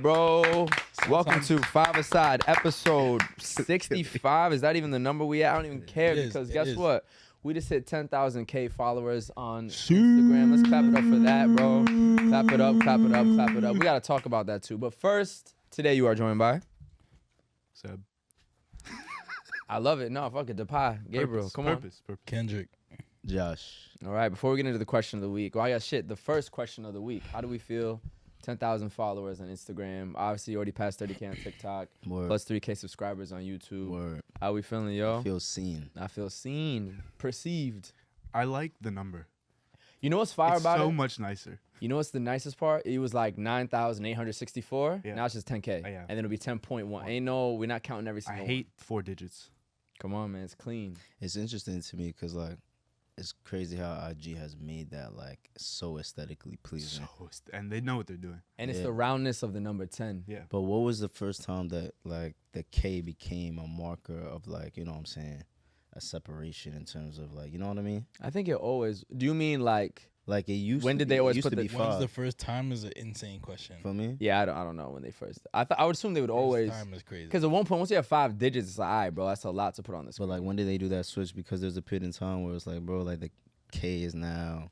Bro, welcome to 5ASIDE episode 65. Is that even the number we at? I don't even care because guess what? We just hit 10,000K followers on Instagram. Let's clap it up for that, bro. Clap it up, clap it up, clap it up. We got to talk about that too. But first, today you are joined by Seb. I love it. No, fuck it. Depay. Gabriel. Come on. Purpose. Kendrick. Josh. All right, before we get into the question of the week, well, I got shit. The first question of the week. How do we feel? 10,000 followers on Instagram. Obviously, you already passed 30K on TikTok. Word. Plus 3K subscribers on YouTube. Word. How we feeling, yo? I feel seen. I feel seen, perceived. I like the number. You know what's fire It's about so it? much nicer. You know what's the nicest part? It was like 9,864. Yeah. Now it's just 10K. Yeah. And then it'll be 10.1. Ain't no, we're not counting every I single hate 4 digits. Come on, man. It's clean. It's interesting to me because, like, it's crazy how IG has made that, like, so aesthetically pleasing. And they know what they're doing. And it's Yeah. the roundness of the number 10. Yeah. But what was the first time that, like, the K became a marker of, like, you know what I'm saying, a separation in terms of, like, you know what I mean? I think it always. Do you mean like? Like, it used When to did be, they always it used put to the- be When's five. the first time is an insane question. For me? Yeah, I don't know when they first. I would assume they would always. First time is crazy. Because at one point, once you have 5 digits, it's like, all right, bro, that's a lot to put on this. But, like, when did they do that switch? Because there's a period in time where it's like, bro, like, the K is now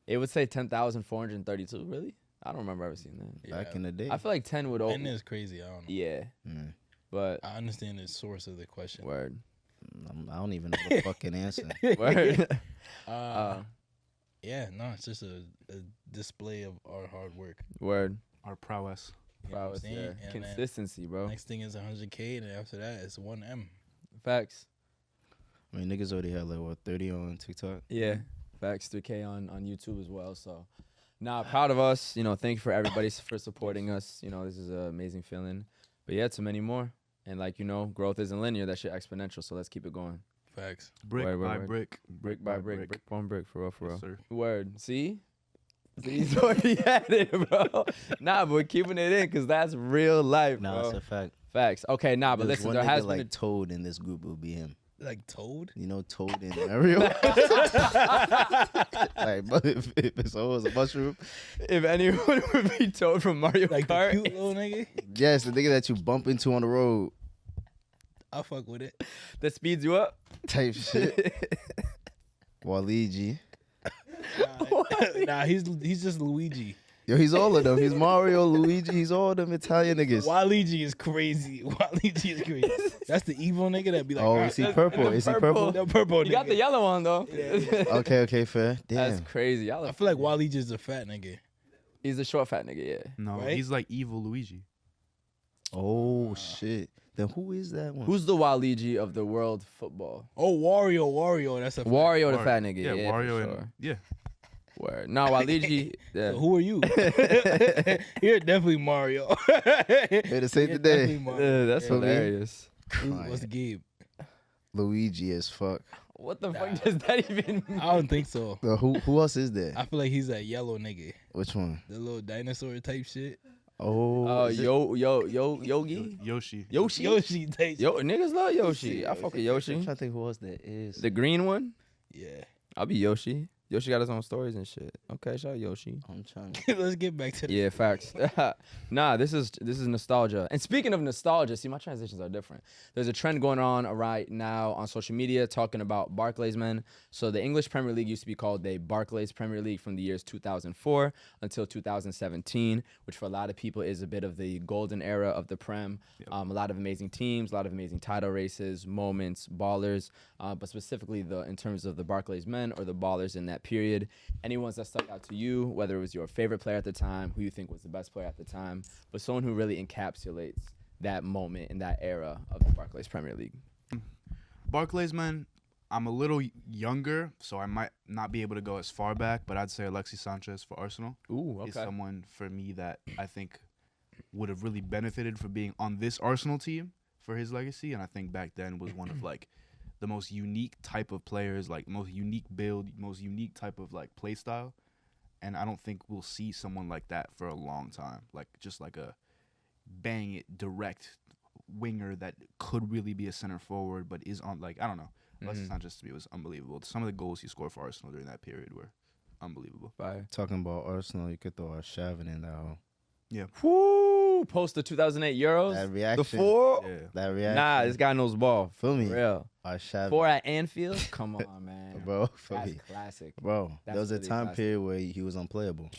It would say 10,432. Really? I don't remember ever seeing that. back in the day. I feel like 10 would. And it's crazy. I don't know. Yeah, Mm. but I understand the source of the question. word. I don't even know the fucking answer. Word. Yeah, no, it's just a display of our hard work. Word. Our prowess. You know what I'm Prowess, saying? yeah. And then Consistency, bro. next thing is 100K, and then after that, it's 1M. Facts. I mean, niggas already had, like, what, 30 on TikTok? Yeah. Facts. 3K on YouTube as well. So, proud of us. You know, thank you for everybody for supporting us. You know, this is an amazing feeling. But yeah, to many more. And like, you know, growth isn't linear. That shit exponential. So let's keep it going. Facts. Brick Word, word, by word. brick. Brick by brick. Brick on brick. For real, for real. Yes, sir. Word. See? He's already at it, bro. But we're keeping it in because that's real life, Nah, bro. it's a fact. Facts. Okay, but There's listen, one there nigga has been like Toad in this group. It would be him. Like Toad? You know, Toad and Mario. Like, but if it's always a mushroom. if anyone would be told from Mario Like the Kart, cute little nigga? Yes, the nigga that you bump into on the road I'll fuck with it. that speeds you up. type shit. Waluigi. Nah, he's just Luigi. Yo, he's all of them. He's Mario, Luigi. He's all of them Italian niggas. Waluigi is crazy. Waluigi is crazy. That's the evil nigga that be like, Oh, "Ah, is he that's purple? the Is he purple. purple? the purple You nigga. got the yellow one though. Okay, fair. That's Damn. crazy. Y'all I feel like Waluigi is a fat nigga. he's a short fat nigga. Yeah. No, Right? he's like evil Luigi. Oh, shit. Then who is that one? Who's the Waluigi of the world football? Oh, Wario. That's a fat. Wario, the War- fat nigga. Yeah, Yeah, Wario for and sure. yeah. Word. No, Waluigi. Yeah. So who are you? You're definitely Mario. Here to save the You're day. definitely Mario. That's Yeah. hilarious. What's Gabe? Luigi as fuck. What the fuck does that even mean? I don't think so. Who else is there? I feel like he's that yellow nigga. Which one? The little dinosaur type shit. Oh, is it- Yogi? Yoshi. Yoshi? Yoshi type Yo, niggas love Yoshi. I fuck with I'm Yoshi. trying to think who else there is. The green one? Yeah. I'll be Yoshi. Yoshi got his own stories and shit. Okay, shout out Yoshi. I'm trying to. Let's get back to the Yeah, facts. This is nostalgia. And speaking of nostalgia, see, my transitions are different. There's a trend going on right now on social media talking about Barclays Men. So the English Premier League used to be called the Barclays Premier League from the years 2004 until 2017, which for a lot of people is a bit of the golden era of the Prem. Yep. A lot of amazing teams, a lot of amazing title races, moments, ballers, but specifically in terms of the Barclays Men or the ballers in that period. Any ones that stuck out to you, whether it was your favorite player at the time, who you think was the best player at the time, but someone who really encapsulates that moment in that era of the Barclays Premier League. Barclays Men, I'm a little younger, so I might not be able to go as far back, but I'd say Alexis Sanchez for Arsenal. Ooh, Is someone for me that I think would have really benefited for being on this Arsenal team for his legacy, and I think back then was one of like the most unique type of players, like most unique build, most unique type of like play style, and I don't think we'll see someone like that for a long time, like just like a bang it direct winger that could really be a center forward, but is on like I don't know. Alexis Sanchez to me was unbelievable. Some of the goals he scored for Arsenal during that period were unbelievable. Fire. Talking about Arsenal, you could throw a Shavin in that hole. Yeah. Woo! Woo! Post the 2008 Euros. That reaction. The 4. Yeah. That reaction. Nah, this guy knows ball. Feel me? For real. Our Shav, 4 at Anfield. Come on, man. bro. Feel That's me? classic. Bro, That's there was a really time classic. period where he was unplayable. You know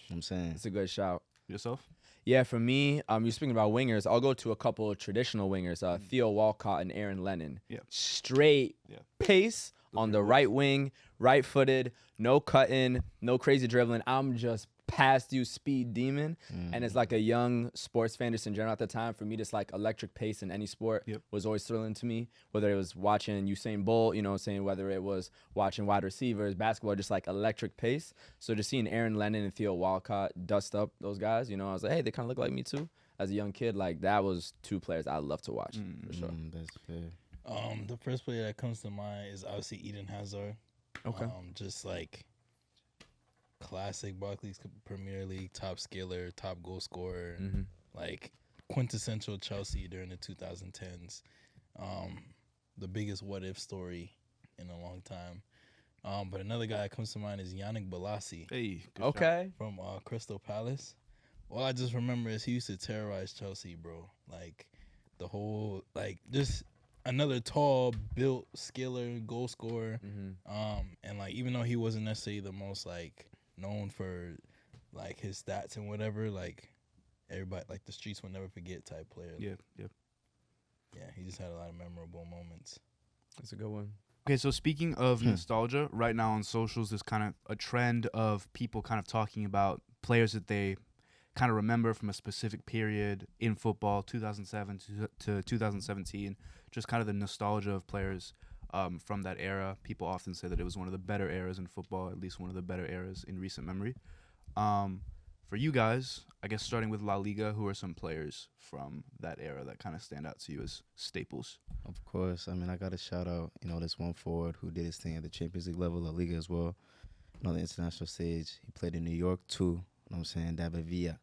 what I'm saying? It's a good shout. Yourself? Yeah, for me, you're speaking about wingers. I'll go to a couple of traditional wingers. Theo Walcott and Aaron Lennon. Yeah. Straight Yeah. pace on the right wing, right-footed, no cutting, no crazy dribbling. I'm just past you speed demon. And it's like a young sports fan just in general at the time. For me, just like electric pace in any sport Yep. was always thrilling to me. Whether it was watching Usain Bolt, you know what I'm saying, whether it was watching wide receivers, basketball, just like electric pace. So just seeing Aaron Lennon and Theo Walcott dust up those guys, you know, I was like, hey, they kind of look like me too. As a young kid, like that was 2 players I love to watch for sure. That's fair. The first player that comes to mind is obviously Eden Hazard. Okay. Just like classic Barclays Premier League top scaler, top goal scorer, like quintessential Chelsea during the 2010s. The biggest what if story in a long time. But another guy that comes to mind is Yannick Bolasie Hey. Good shot. Okay. from Crystal Palace. All I just remember is he used to terrorize Chelsea, bro. Like the whole, like just another tall, built, skiller, goal scorer. And like even though he wasn't necessarily the most like known for like his stats and whatever, like everybody, like the streets will never forget type player. Yeah. Yeah. Yeah, he just had a lot of memorable moments. That's a good one. Okay, so speaking of nostalgia, right now on socials, there's kind of a trend of people kind of talking about players that they kind of remember from a specific period in football, 2007 to 2017, just kind of the nostalgia of players from that era. People often say that it was one of the better eras in football, at least one of the better eras in recent memory. For you guys, I guess starting with La Liga, who are some players from that era that kind of stand out to you as staples? Of course. I mean, I got to shout out, this one forward who did his thing at the Champions League level, La Liga as well. On the international stage, he played in New York too. You know what I'm saying? David Villa.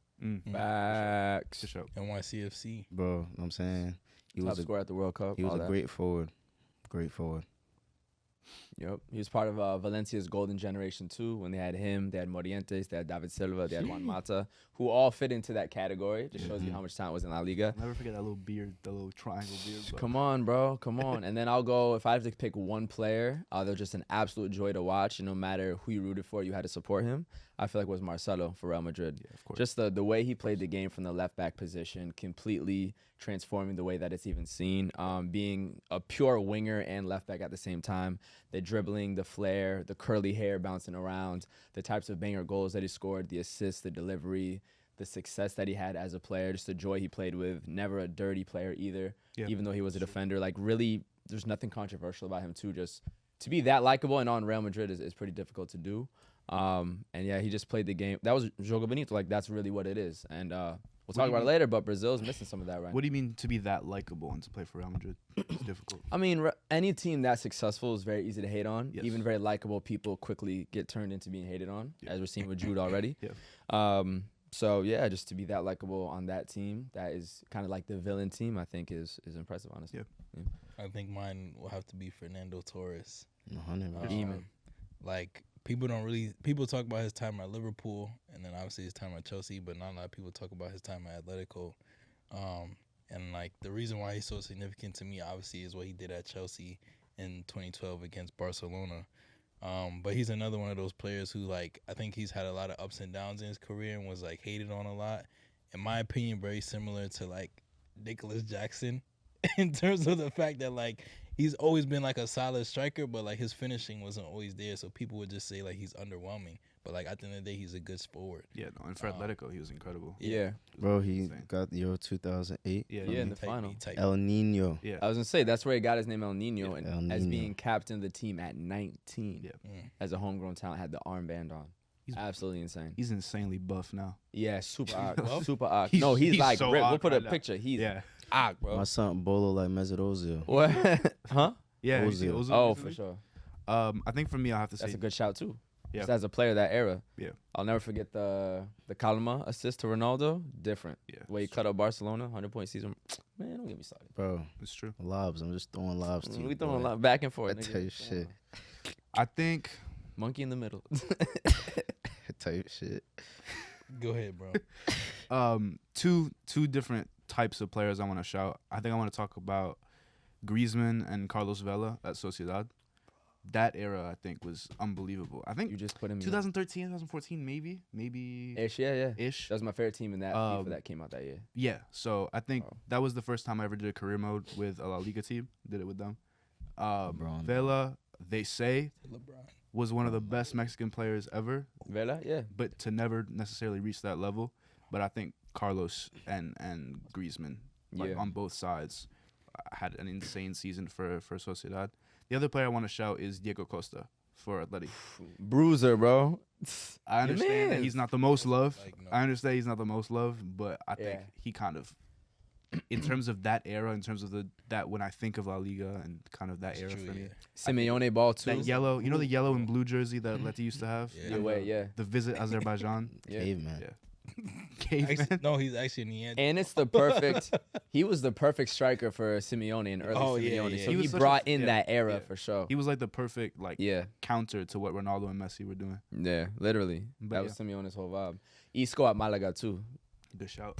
Facts. Good show. NYCFC. Bro, you know what I'm saying? He Top was a scorer at the World Cup. he was all a that. great forward. Great forward. Yep. He was part of Valencia's golden generation too. When they had him, they had Morientes, they had David Silva, they had Juan Mata, who all fit into that category. Just shows you how much talent was in La Liga. I'll never forget that little beard, the little triangle beard. Bro. Come on, bro. Come on. And then I'll go, if I have to pick one player, they're just an absolute joy to watch. And no matter who you rooted for, you had to support him. I feel like it was Marcelo for Real Madrid. Yeah, of course. Just the way he played the game from the left back position, completely transforming the way that it's even seen. Being a pure winger and left back at the same time. The dribbling, the flair, the curly hair bouncing around, the types of banger goals that he scored, the assists, the delivery, the success that he had as a player, just the joy he played with. Never a dirty player either, Yeah. even though he was a defender. Like really, there's nothing controversial about him too. Just to be that likable and on Real Madrid is pretty difficult to do. And yeah, he just played the game. That was Jogo Bonito. Like that's really what it is. And we'll talk about it later, but Brazil's missing some of that right What do you mean to be that likable and to play for Real Madrid? It's difficult. I mean, any team that's successful is very easy to hate on. Yes. Even very likable people quickly get turned into being hated on, Yeah. as we're seeing with Jude already. Yeah. So yeah, just to be that likable on that team, that is kind of like the villain team. I think is impressive, honestly. Yeah. I think mine will have to be Fernando Torres. 100%. Demon. Like people talk about his time at Liverpool and then obviously his time at Chelsea, but not a lot of people talk about his time at Atletico. And like the reason why he's so significant to me obviously is what he did at Chelsea in 2012 against Barcelona. But he's another one of those players who like I think he's had a lot of ups and downs in his career and was like hated on a lot. In my opinion, very similar to like Nicholas Jackson in terms of the fact that like he's always been like a solid striker, but like his finishing wasn't always there. So people would just say like he's underwhelming. But like at the end of the day, he's a good forward. Yeah, no, and for Atletico, he was incredible. Yeah. Bro, he Insane. got the Euro 2008. Yeah, Yeah, in the Type final. B, type El Nino. yeah. I was gonna say that's where he got his name El Nino, and El as Nino. being captain of the team at 19, Yeah. as a homegrown talent, had the armband on. He's- Absolutely insane. He's insanely buff now. Yeah, super ock, buff? super ock. He's- No, he's he's like so ripped. We'll ock put a right now. picture. He's Yeah. ock, bro. My son Bolo like Mesut Ozil. What? Huh? Yeah. you see Ozil. Ozil Oh, recently? for sure. I think for me, I'll have to say. That's a good shout too. Yeah. Just as a player that era. Yeah. I'll never forget the Kalma assist to Ronaldo. Different. Yeah. The way he cut up Barcelona, 100-point season. Man, don't get me started. Bro, It's true. lobs. I'm just throwing lobs to you. We throwing a boy. lot back and forth. I nigga. tell you Come shit. on. I think Monkey in the middle. I tell you shit. Go ahead, bro. Two different types of players I want to shout. I think I want to talk about Griezmann and Carlos Vela at Sociedad. That era, I think, was unbelievable. I think You just put him 2013, 2014, maybe Ish, yeah. ish. That was my favorite team in that FIFA that came out that year. Yeah, so I think that was the first time I ever did a career mode with a La Liga team. Did it with them. LeBron. Vela, they say, LeBron. was one of the best Mexican players ever, Vela, yeah. but to never necessarily reach that level. But I think Carlos and Griezmann, Yeah. on both sides, had an insane season for Sociedad. The other player I want to shout is Diego Costa for Atleti. Bruiser, bro. I understand that he's not the most loved. Like, no. I understand he's not the most loved, but I think Yeah. he kind of, in terms of that era, in terms of that when I think of La Liga and kind of that era True, for me, yeah. Simeone ball too. that yellow, you know the yellow and blue jersey that Atleti used to have? Yeah. Yeah, wait, yeah. The Visit Azerbaijan. Yeah. Caveman. Yeah. Caveman. Actually, no, he's actually in the end. And it's the perfect. He was the perfect striker for Simeone in early Oh, yeah, Simeone. yeah. So He he was such brought a- in yeah, that era yeah. for sure. He was like the perfect Yeah, counter to what Ronaldo and Messi were doing. yeah, literally. But That was Simeone's whole vibe. Isco at Malaga too. Good shout.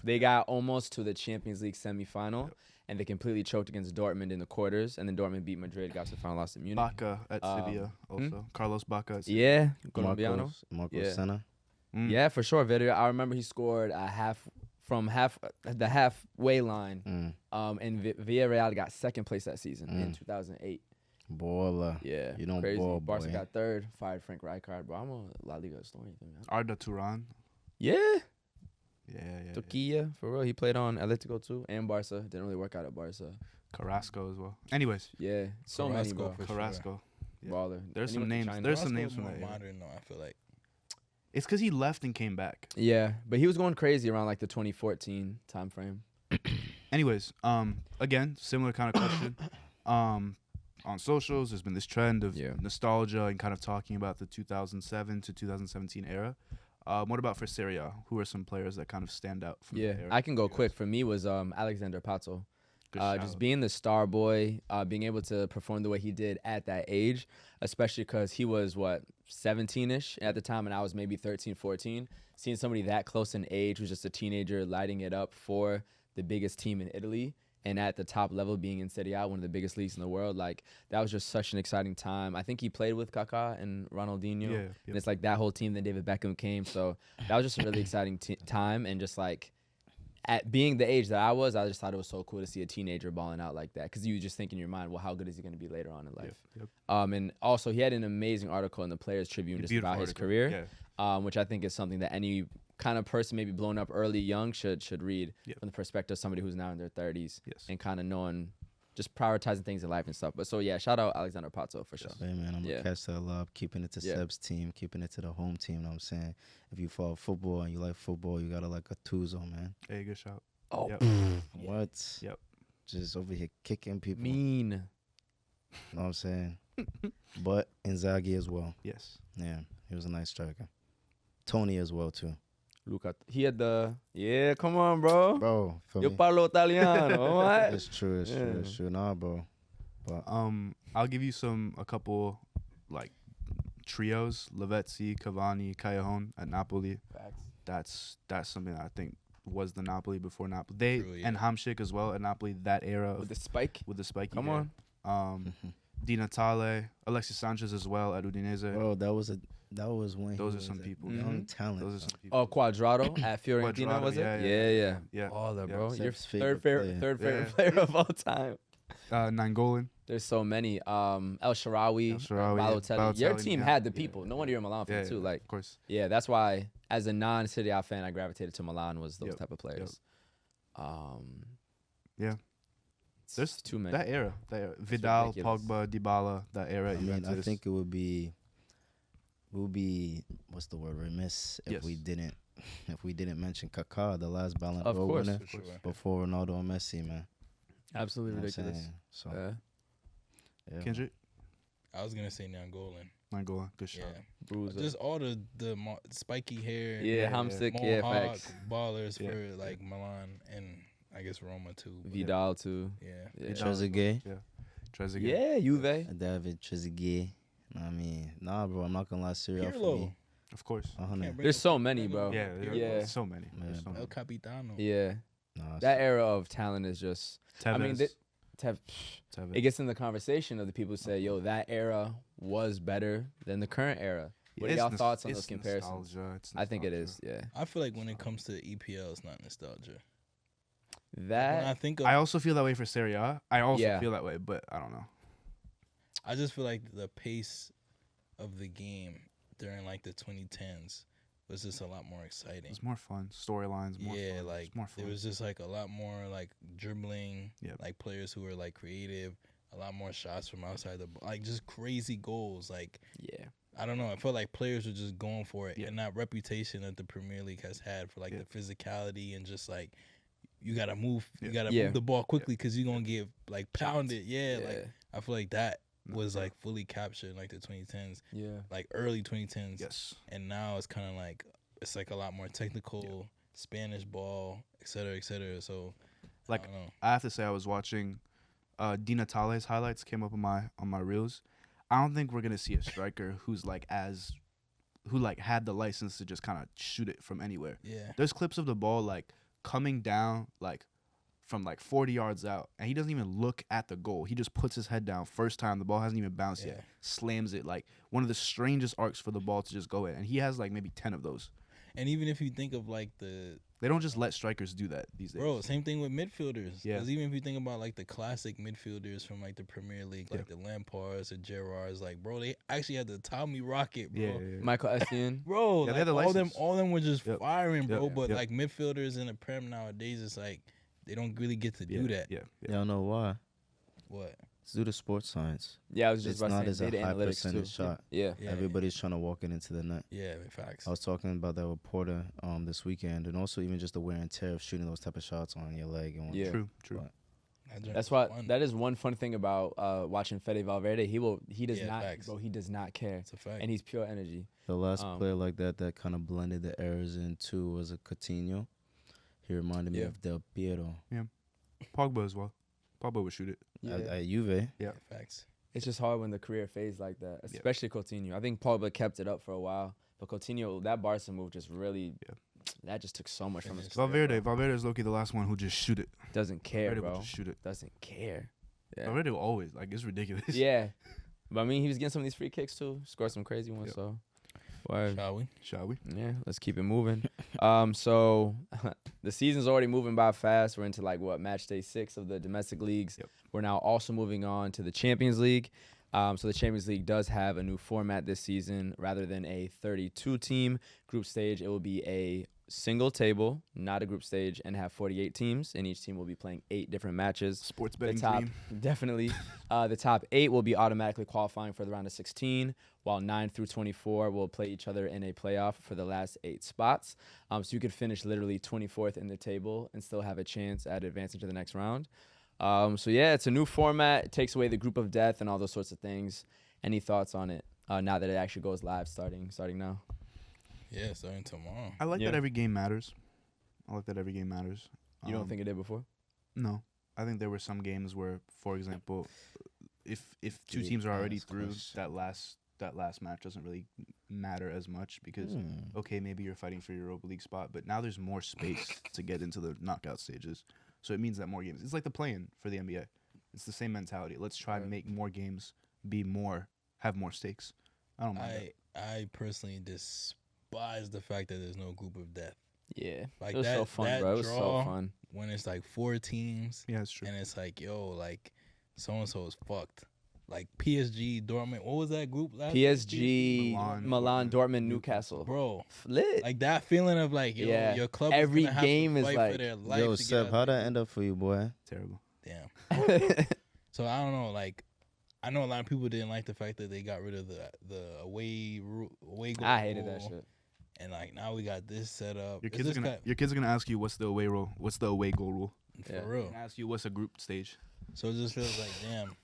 They got almost to the Champions League semifinal, and they completely choked against Dortmund in the quarters, and then Dortmund beat Madrid, got to the final, lost to Munich. Baca at Sevilla also. Carlos Baca at Sevilla. Yeah, Colombiano. Marcos Yeah. Senna. Mm. Yeah, for sure. Video. I remember he scored the halfway line. And Villarreal got second place that season in 2008. Baller. Yeah, You don't crazy. ball, Barca boy. got third, fired Frank Rijkaard. Bro, I'm a La Liga historian. Arda Turan. Yeah, Yeah. Toquilla, for real. He played on Atletico too and Barca. Didn't really work out at Barca. Carrasco as well. Anyways, Yeah, so many, Carrasco bro. for Carrasco. Yeah. Baller. There's And he some went to names. China. There's some Carrasco's names from more that era. modern though. I feel like. It's because he left and came back. Yeah, but he was going crazy around like the 2014 time frame. Anyways, again, similar kind of question. On socials, there's been this trend of Yeah. nostalgia and kind of talking about the 2007 to 2017 era. What about for Serie? Who are some players that kind of stand out from Yeah, that era? I can go quick. For me, was Alexander Pato. Good Just shout. being the star boy, being able to perform the way he did at that age, especially because he was, 17-ish at the time, and I was maybe 13, 14. Seeing somebody that close in age, who's just a teenager, lighting it up for the biggest team in Italy, and at the top level, being in Serie A, one of the biggest leagues in the world, like, that was just such an exciting time. I think he played with Kaká and Ronaldinho, Yeah, and it's like that whole team, then David Beckham came, so that was just a really exciting time, and just like, at being the age that I just thought it was so cool to see a teenager balling out like that, because you just think in your mind, well, how good is he going to be later on in life? Yep. And also, he had an amazing article in the Players Tribune just Beautiful about his article. career, Yeah. which I think is something that any kind of person maybe blown up early, young should read Yep. from the perspective of somebody who's now in their 30s Yes. and kind of knowing, just prioritizing things in life and stuff. But so yeah, shout out Alexander Pato for sure. Hey man, I'm Yeah. gonna catch that love, keeping it to Yeah. Seb's team, keeping it to the home team. You know what I'm saying? If you follow football and you like football, you gotta like a Tuzo, man. Hey, good shout. Oh, Yep. What? Yep. Just over here kicking people. mean. You know what I'm saying? But Inzaghi as well. Yes. Yeah, he was a nice striker. Tony as well too. Luca, he had come on, bro. Bro, feel Yo me? parlo italiano. What? It's true, it's true, it's true. Nah, bro. But I'll give you a couple like trios: Lavezzi, Cavani, Callejon at Napoli. That's something that I think was the Napoli before Napoli. They True, yeah. and Hamšík as well at Napoli. That era With the spike. with the spiky. Come hair. Di Natale, Alexis Sanchez as well at Udinese. bro, that was when Those he are some was a people. young Mhm. talent. Those are some people. Oh, Quadrado at Fiorentina, Quadrado, was it? yeah. Yeah. Yeah. Baller, Yeah. bro. Your Seb's third favorite favorite player. player of all time. Nangolan. There's so many. El Shaarawy, El Shaarawy, yeah. Balotelli. Your Balotelli, team yeah. had the Yeah. people. No wonder you're a Milan fan Yeah, too. Like, of course. yeah, that's why as a non-Serie A fan, I gravitated to Milan. Was those Yep, type of players. Yeah. There's It's too many. That era. Vidal, ridiculous. Pogba, Dybala. That era. I mean, I Juventus. think it would be what's the word, remiss if Yes. we didn't mention Kaká, the last Ballon Of d'Or course. winner, For sure. before Ronaldo and Messi, man. Absolutely You know what I'm ridiculous. saying? So Yeah. yeah, Kendrick. I was gonna say Nangolan. Nangolan. Good shot. Yeah. Bruiser. Just all the spiky hair. yeah, Hamsik. Yeah, Mohawk facts. ballers Yeah. for like Milan and I guess Roma too. but Vidal too. Yeah. Yeah. Vidal. Trezeguet, Trezeguet. Yeah, Juve. David Trezeguet. I mean, nah, bro, I'm not gonna lie, Serie A for Pirlo. me. Of course. 100. Can't bring There's up so many, bro. Yeah, Yeah. so many. There's so Man. many. El Capitano. Yeah, Nah, that era of talent is just. I mean, Tevez. Tev, Tevez. it gets in the conversation of the people who say, "Yo, that era was better than the current era." What are It's y'all nos- thoughts on it's those comparisons? nostalgia. It's I think it nostalgia. is. Yeah, I feel like when it comes to EPL, it's not nostalgia. When that I think of, I also feel that way for Serie A. I also Yeah. feel that way, but I don't know. I just feel like the pace of the game during like the 2010s was just a lot more exciting. It's more fun. Storylines, more Yeah, fun. like It's more fun. there was just like a lot more like dribbling, Yep. like players who were like creative, a lot more shots from outside the like just crazy goals. Like yeah. I don't know, I felt like players were just going for it, Yeah. and that reputation that the Premier League has had for like Yeah. the physicality and just like you gotta move, you Yeah. gotta Yeah. move the ball quickly because you're gonna get like pounded. Yeah, Yeah. like I feel like that was Yeah. like fully captured in like the 2010s, Yeah. like early 2010s. Yes. And now it's kind of like it's like a lot more technical Spanish ball, et cetera, et cetera. So Like, I don't know. I have to say, I was watching Di Natale's highlights came up on my reels. I don't think we're gonna see a striker who's like who like had the license to just kind of shoot it from anywhere. Yeah, There's clips of the ball like coming down like from like 40 yards out, and he doesn't even look at the goal. He just puts his head down first time. The ball hasn't even bounced Yeah. yet. Slams it, like one of the strangest arcs for the ball to just go in. And he has like maybe 10 of those. and even if you think of like the They don't just let strikers do that these days. bro, same thing with midfielders. Yeah. Because even if you think about like the classic midfielders from like the Premier League, like the Lampards, the Gerrards, like bro, they actually had the Tommy Rocket, bro. Yeah. Michael Essien. Bro, Yeah, they like, had the all license. them were just Yep. firing, bro. Yep. But Yep. like midfielders in the Prem nowadays, it's like they don't really get to do that. Yeah. Y'all know why? What? It's due to sports science. Yeah, I was just It's about not to as say a data high analytics too. percentage shot. Yeah. Yeah, Everybody's trying to walk it into the net. Yeah, facts. I was talking about that with Porter this weekend, and also even just the wear and tear of shooting those type of shots on your leg. And Yeah. True. But That joint That's was why. fun. That is one fun thing about watching Fede Valverde. He does Yeah, not, facts. bro. He does not care, It's a fact. and he's pure energy. the last Um, player like that kind of blended the errors in too was a Coutinho. He reminded me Yeah. of Del Piero Pogba as well. Pogba would shoot it. at Juve. Yeah, facts. It's just hard when the career fades like that, especially Coutinho. I think Pogba kept it up for a while, but Coutinho, that Barca move just really, that just took so much from his Finished. career, Valverde is low-key the last one who just shoot it. bro. Doesn't care, Valverde would bro. just shoot it. Doesn't care. Yeah. Valverde will always like it's ridiculous. Yeah. But I mean, he was getting some of these free kicks too. Scored some crazy ones. Yep. So, word. Shall we? Shall we? Yeah, let's keep it moving. So the season's already moving by fast. We're into like match day 6 of the domestic leagues. Yep. We're now also moving on to the Champions League. So the Champions League does have a new format this season. Rather than a 32-team group stage, it will be a single table, not a group stage, and have 48 teams. And each team will be playing 8 different matches. Sports The betting top, team. definitely. The top 8 will be automatically qualifying for the round of 16, while 9 through 24 will play each other in a playoff for the last 8 spots. So you could finish literally 24th in the table and still have a chance at advancing to the next round. So yeah, it's a new format. It takes away the group of death and all those sorts of things. Any thoughts on it now that it actually goes live starting now? Yeah, starting tomorrow. I like Yeah. that every game matters. You don't think it did before? No. I think there were some games where, for example, if two Deep teams are already ass through, question. that last match doesn't really matter as much because okay, maybe you're fighting for your Europa League spot, but now there's more space to get into the knockout stages. So it means that more games. It's like the play-in for the NBA. It's the same mentality. Let's try and make more games have more stakes. I don't mind that. I personally despise the fact that there's no group of death. Yeah. Like it was so fun, that bro. It was so draw, fun. When it's like 4 teams Yeah, it's true. and it's like, yo, like so and so is fucked. Like PSG, Dortmund. What was that group last? PSG, Milan, Milan, Dortmund, Newcastle. Bro, Lit. like that feeling of like, yo, Yeah. your club Every is gonna have game to is fight like, for their life Yo, to get Seb, out how'd there. that end up for you, boy? Terrible. Damn. So I don't know. Like, I know a lot of people didn't like the fact that they got rid of the away goal. I hated that shit. And like now we got this set up. Your It's kids are just gonna ask you what's the away rule? What's the away goal rule? for Yeah. real. They're gonna ask you what's a group stage. So it just feels like, damn.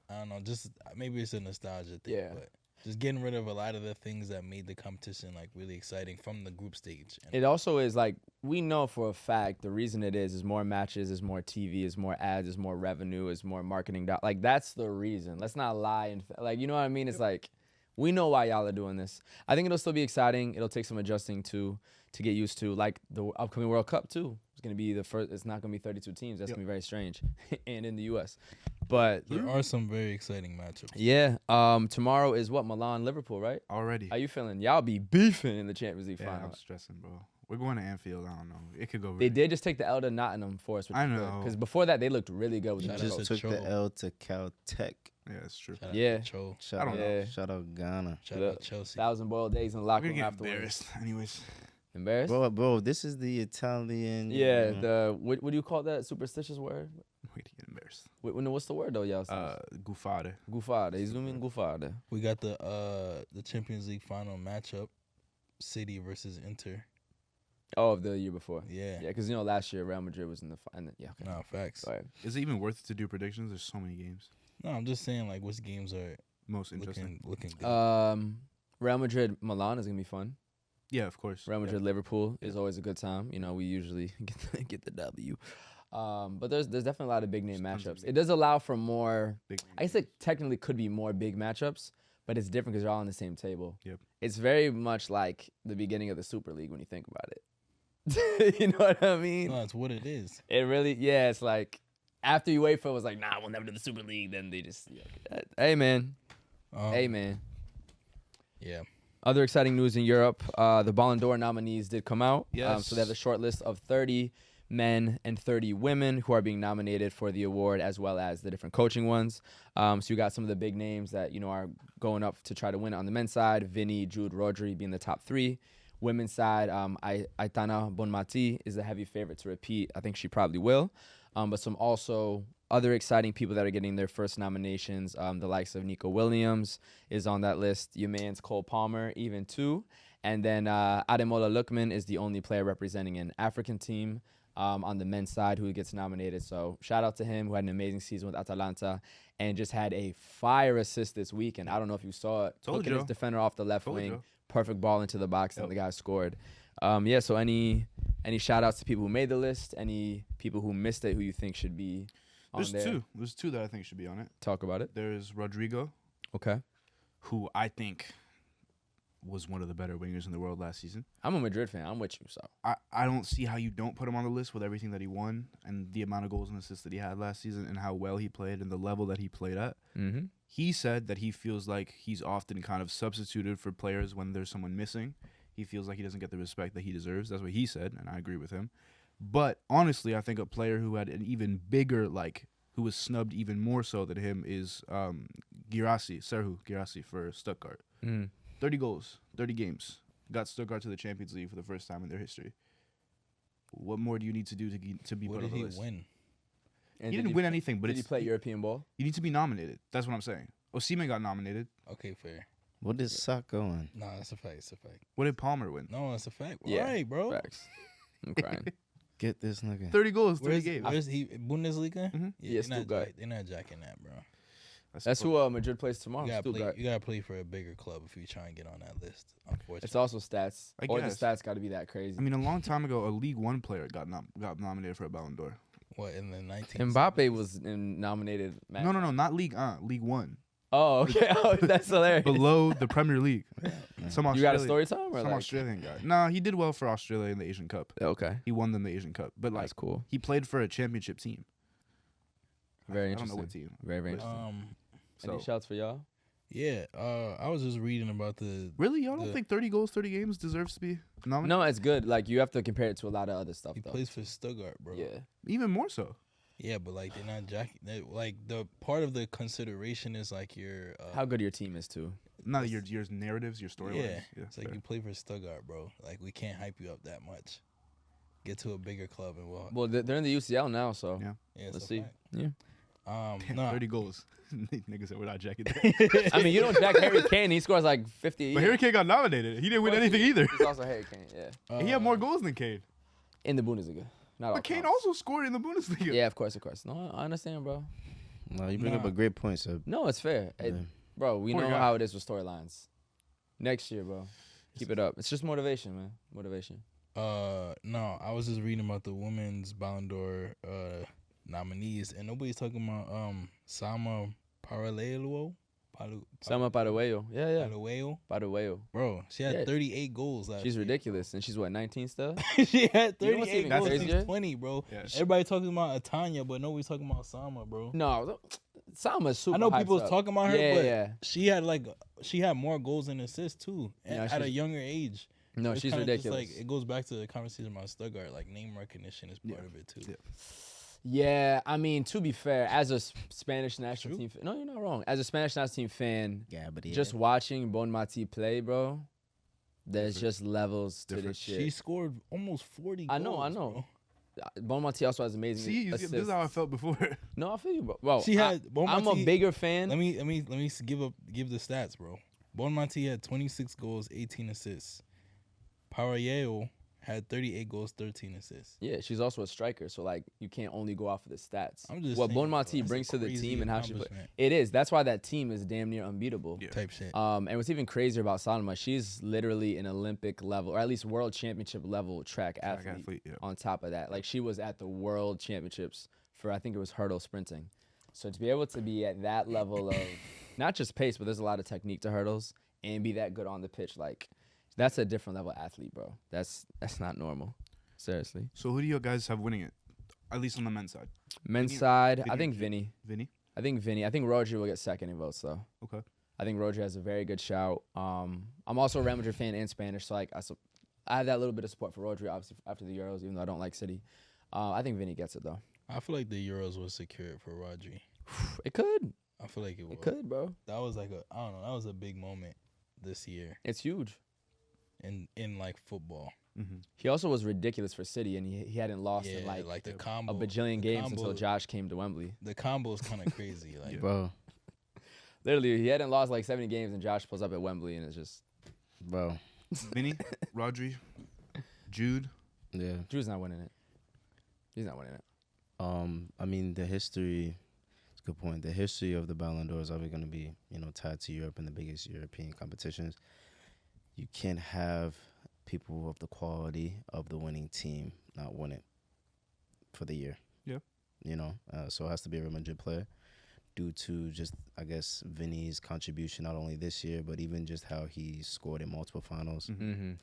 I don't know. Just maybe it's a nostalgia thing. Yeah. But just getting rid of a lot of the things that made the competition like really exciting from the group stage. And It also is like, we know for a fact the reason it is more matches, is more TV, is more ads, is more revenue, is more marketing. Like, that's the reason. Let's not lie. And like, you know what I mean? It's like, We know why y'all are doing this. I think it'll still be exciting. It'll take some adjusting to get used to. Like the upcoming World Cup too. It's gonna be the first. It's not gonna be 32 teams. That's gonna be very strange, and in the U.S. But There are some very exciting matchups. yeah, tomorrow is what, Milan, Liverpool, right? Already. How you feeling? Y'all be beefing in the Champions League Yeah, final. I'm stressing, bro. We're going to Anfield. I don't know. It could go. They did just take the L to Nottingham for us. I know. Because before that, they looked really good with You the Shout out just coach. to took the Cho. L to Caltech. Yeah, it's true. Shout out Yeah. to Cho. Shout I don't out, know. shout out Ghana. Shout Look, out Chelsea. 1,000 boiled eggs in the We're locker gonna room get afterwards. embarrassed. Anyways, Embarrassed? Bro, this is the Italian. Yeah, the what do you call that superstitious word? we get embarrassed. What's the word though, y'all? Gufade. Gufada. He's zooming gufada. We got the Champions League final matchup, City versus Inter. Oh, of the year before. Yeah. Yeah, because last year Real Madrid was in the final. Yeah, okay. No, facts. Go ahead. Is it even worth it to do predictions? There's so many games. No, I'm just saying like which games are Most interesting. looking good. Real Madrid Milan is gonna be fun. Yeah, of course. Real Madrid Liverpool is always a good time. We usually get the W. But there's definitely a lot of big name There's tons of matchups. big It does allow for more. Big I guess it technically could be more big matchups, but it's different because they're all on the same table. Yep. It's very much like the beginning of the Super League when you think about it. You know what I mean? No, that's what it is. It really, yeah. It's like after UEFA was like, nah, we'll never do the Super League. Then they just, hey man, hey man. Yeah. Other exciting news in Europe: the Ballon d'Or nominees did come out. Yes. So they have a short list of 30 men and 30 women who are being nominated for the award, as well as the different coaching ones. So you got some of the big names that are going up to try to win it on the men's side. Vinny, Jude, Rodri being the top 3. Women's side, Aitana Bonmati is the heavy favorite to repeat. I think she probably will. But some also other exciting people that are getting their first nominations. The likes of Nico Williams is on that list. Your man's Cole Palmer, even too. And then Ademola Lookman is the only player representing an African team on the men's side who gets nominated. So shout out to him, who had an amazing season with Atalanta and just had a fire assist this week. And I don't know if you saw it. Told Hooking you. his defender off the left Told wing. you. Perfect ball into the box, and Yep. the guy scored. Yeah, so any shout outs to people who made the list, any people who missed it who you think should be on There's there? two. There's two that I think should be on it. Talk about it. There's Rodrigo, Okay. who I think was one of the better wingers in the world last season. I'm a Madrid fan. I'm with you, so. I don't see how you don't put him on the list with everything that he won and the amount of goals and assists that he had last season and how well he played and the level that he played at. Mm-hmm. He said that he feels like he's often kind of substituted for players when there's someone missing. He feels like he doesn't get the respect that he deserves. That's what he said, and I agree with him. But honestly, I think a player who had an even bigger, who was snubbed even more so than him is Serhu Girassi for Stuttgart. Mm-hmm. 30 goals, 30 games. Got Stuttgart to the Champions League for the first time in their history. What more do you need to do to be What put on did the he list? win? And He did didn't win anything, but Did he play European ball? you need to be nominated. That's what I'm saying. Osimhen got nominated. Okay, fair. What is Saka on? No, that's a fact. It's a fact. What did Palmer win? No, that's a fact. Yeah, All right, bro. Facts. I'm crying. Get this nigga. 30 goals, 30 Where's, games. where's he? Bundesliga? Mhm. Yeah, they're not, Stuttgart. they're not jacking that, bro. That's who Madrid plays tomorrow. You gotta, Stuttgart. play, you gotta play for a bigger club if you try and get on that list. Unfortunately, It's also stats. I Or the guess. stats got to be that crazy. I mean, a long time ago, a League One player got nominated for a Ballon d'Or. what in the 19. Mbappe was nominated. No, not League League One. Oh, okay. Oh, that's hilarious. Below the Premier League. Some You got a Australian- story time or Some like? Australian guy. No, he did well for Australia in the Asian Cup. Okay, He won them the Asian Cup. But that's cool. he played for a championship team. Very I don't know interesting. what team. Very, very But- interesting. So, Any shouts for y'all? Yeah, I was just reading about the. really, y'all don't the- think 30 goals, 30 games deserves to be nominated? No, it's good. Like you have to compare it to a lot of other stuff, He though. plays for Stuttgart, bro. Yeah. Even more so. Yeah, but like they're not jacking. Like the part of the consideration is like your. How good your team is too. Not your narratives, your storylines. Yeah, it's like fair. you play for Stuttgart, bro. Like we can't hype you up that much. Get to a bigger club and we'll. Well, they're in the UCL now, so Yeah. Yeah, it's let's a see. fact. Yeah. No, 30 goals. Niggas said we're not jacking that. I mean, you don't jack Harry Kane. He scores like 50 a year. But Harry Kane got nominated. He didn't win anything either. He's also Harry Kane. Yeah. He had more goals than Kane. In the Bundesliga. Not all But Kane counts. also scored in the Bundesliga. Yeah, of course. No, I understand, bro. No, you bring up a great point, sir. No, it's fair. Yeah. Bro, we Poor know guy. how it is with storylines. Next year, bro. Keep it up. It's just motivation, man. Motivation. no, I was just reading about the women's Ballon d'Or nominees, and nobody's talking about Sama Paralelo. Selma Padueo. Yeah. Padueo. Padueo. Bro, she had Yeah. 38 goals last She's year. ridiculous. And she's what, 19 still? She had You know what's 38 even goals crazier? since 20, bro. Yeah. Everybody talking about Atanya, but nobody's talking about Sama, bro. No, Salma's super I know hyped people up. talking about her, but Yeah. she had more goals and assists too Yeah, at a she's- younger age. No, It's she's kinda just ridiculous. Like, it goes back to the conversation about Stuttgart. Like, name recognition is part of it too. Yeah. Yeah, I mean, to be fair, as a Spanish national True. team, no, you're not wrong. As a Spanish national team fan, Yeah, but yeah. just watching Bon Mati play, bro, there's just levels to this shit. She scored almost 40 I goals. know. Bro. Bon Mati also has amazing See, this assists. is how I felt before. No, I feel you, bro. Well, She had Bon I'm a Mati- bigger fan. Let me give the stats, bro. Bon Mati had 26 goals, 18 assists. Parayeo had 38 goals, 13 assists. Yeah, she's also a striker, so like you can't only go off of the stats. I'm just what saying, Bon bro, Mati that's a brings to the crazy team and how she play. accomplishment. It is. That's why that team is damn near unbeatable. Yeah. Type shit. And what's even crazier about Salma, she's literally an Olympic level, or at least world championship level track athlete. Yeah. On top of that, like she was at the world championships for, I think it was hurdle sprinting. So to be able to be at that level of not just pace, but there's a lot of technique to hurdles and be that good on the pitch, like that's a different level athlete, bro. That's not normal. Seriously. So who do you guys have winning it? At least on the men's side. Men's Vinny- side, Vinny I or think Jay? Vinny. Vinny? I think Rodri will get second in votes though. Okay. I think Rodri has a very good shout. I'm also a Real Madrid fan and Spanish, so like I have that little bit of support for Rodri, obviously after the Euros, even though I don't like City. I think Vinny gets it though. I feel like the Euros was secured for Rodri. It could. I feel like it was. It could, bro. That was like that was a big moment this year It's huge. in like football. Mm-hmm. He also was ridiculous for City, and he hadn't lost in like the a combo. bajillion the games combo- until Josh came to Wembley. The combo is kind of crazy. Like, Yeah. Bro, Literally, he hadn't lost like 70 games, and Josh pulls up at Wembley, and it's just bro. Vinny, Rodri, Jude. Yeah. Drew's not winning it. He's not winning it. I mean, the history. It's a good point. The history of the Ballon d'Or is always going to be, tied to Europe and the biggest European competitions. You can't have people of the quality of the winning team not win it for the year. Yeah. So it has to be a Real Madrid player due to just, I guess, Vinny's contribution not only this year, but even just how he scored in multiple finals. Mm-hmm.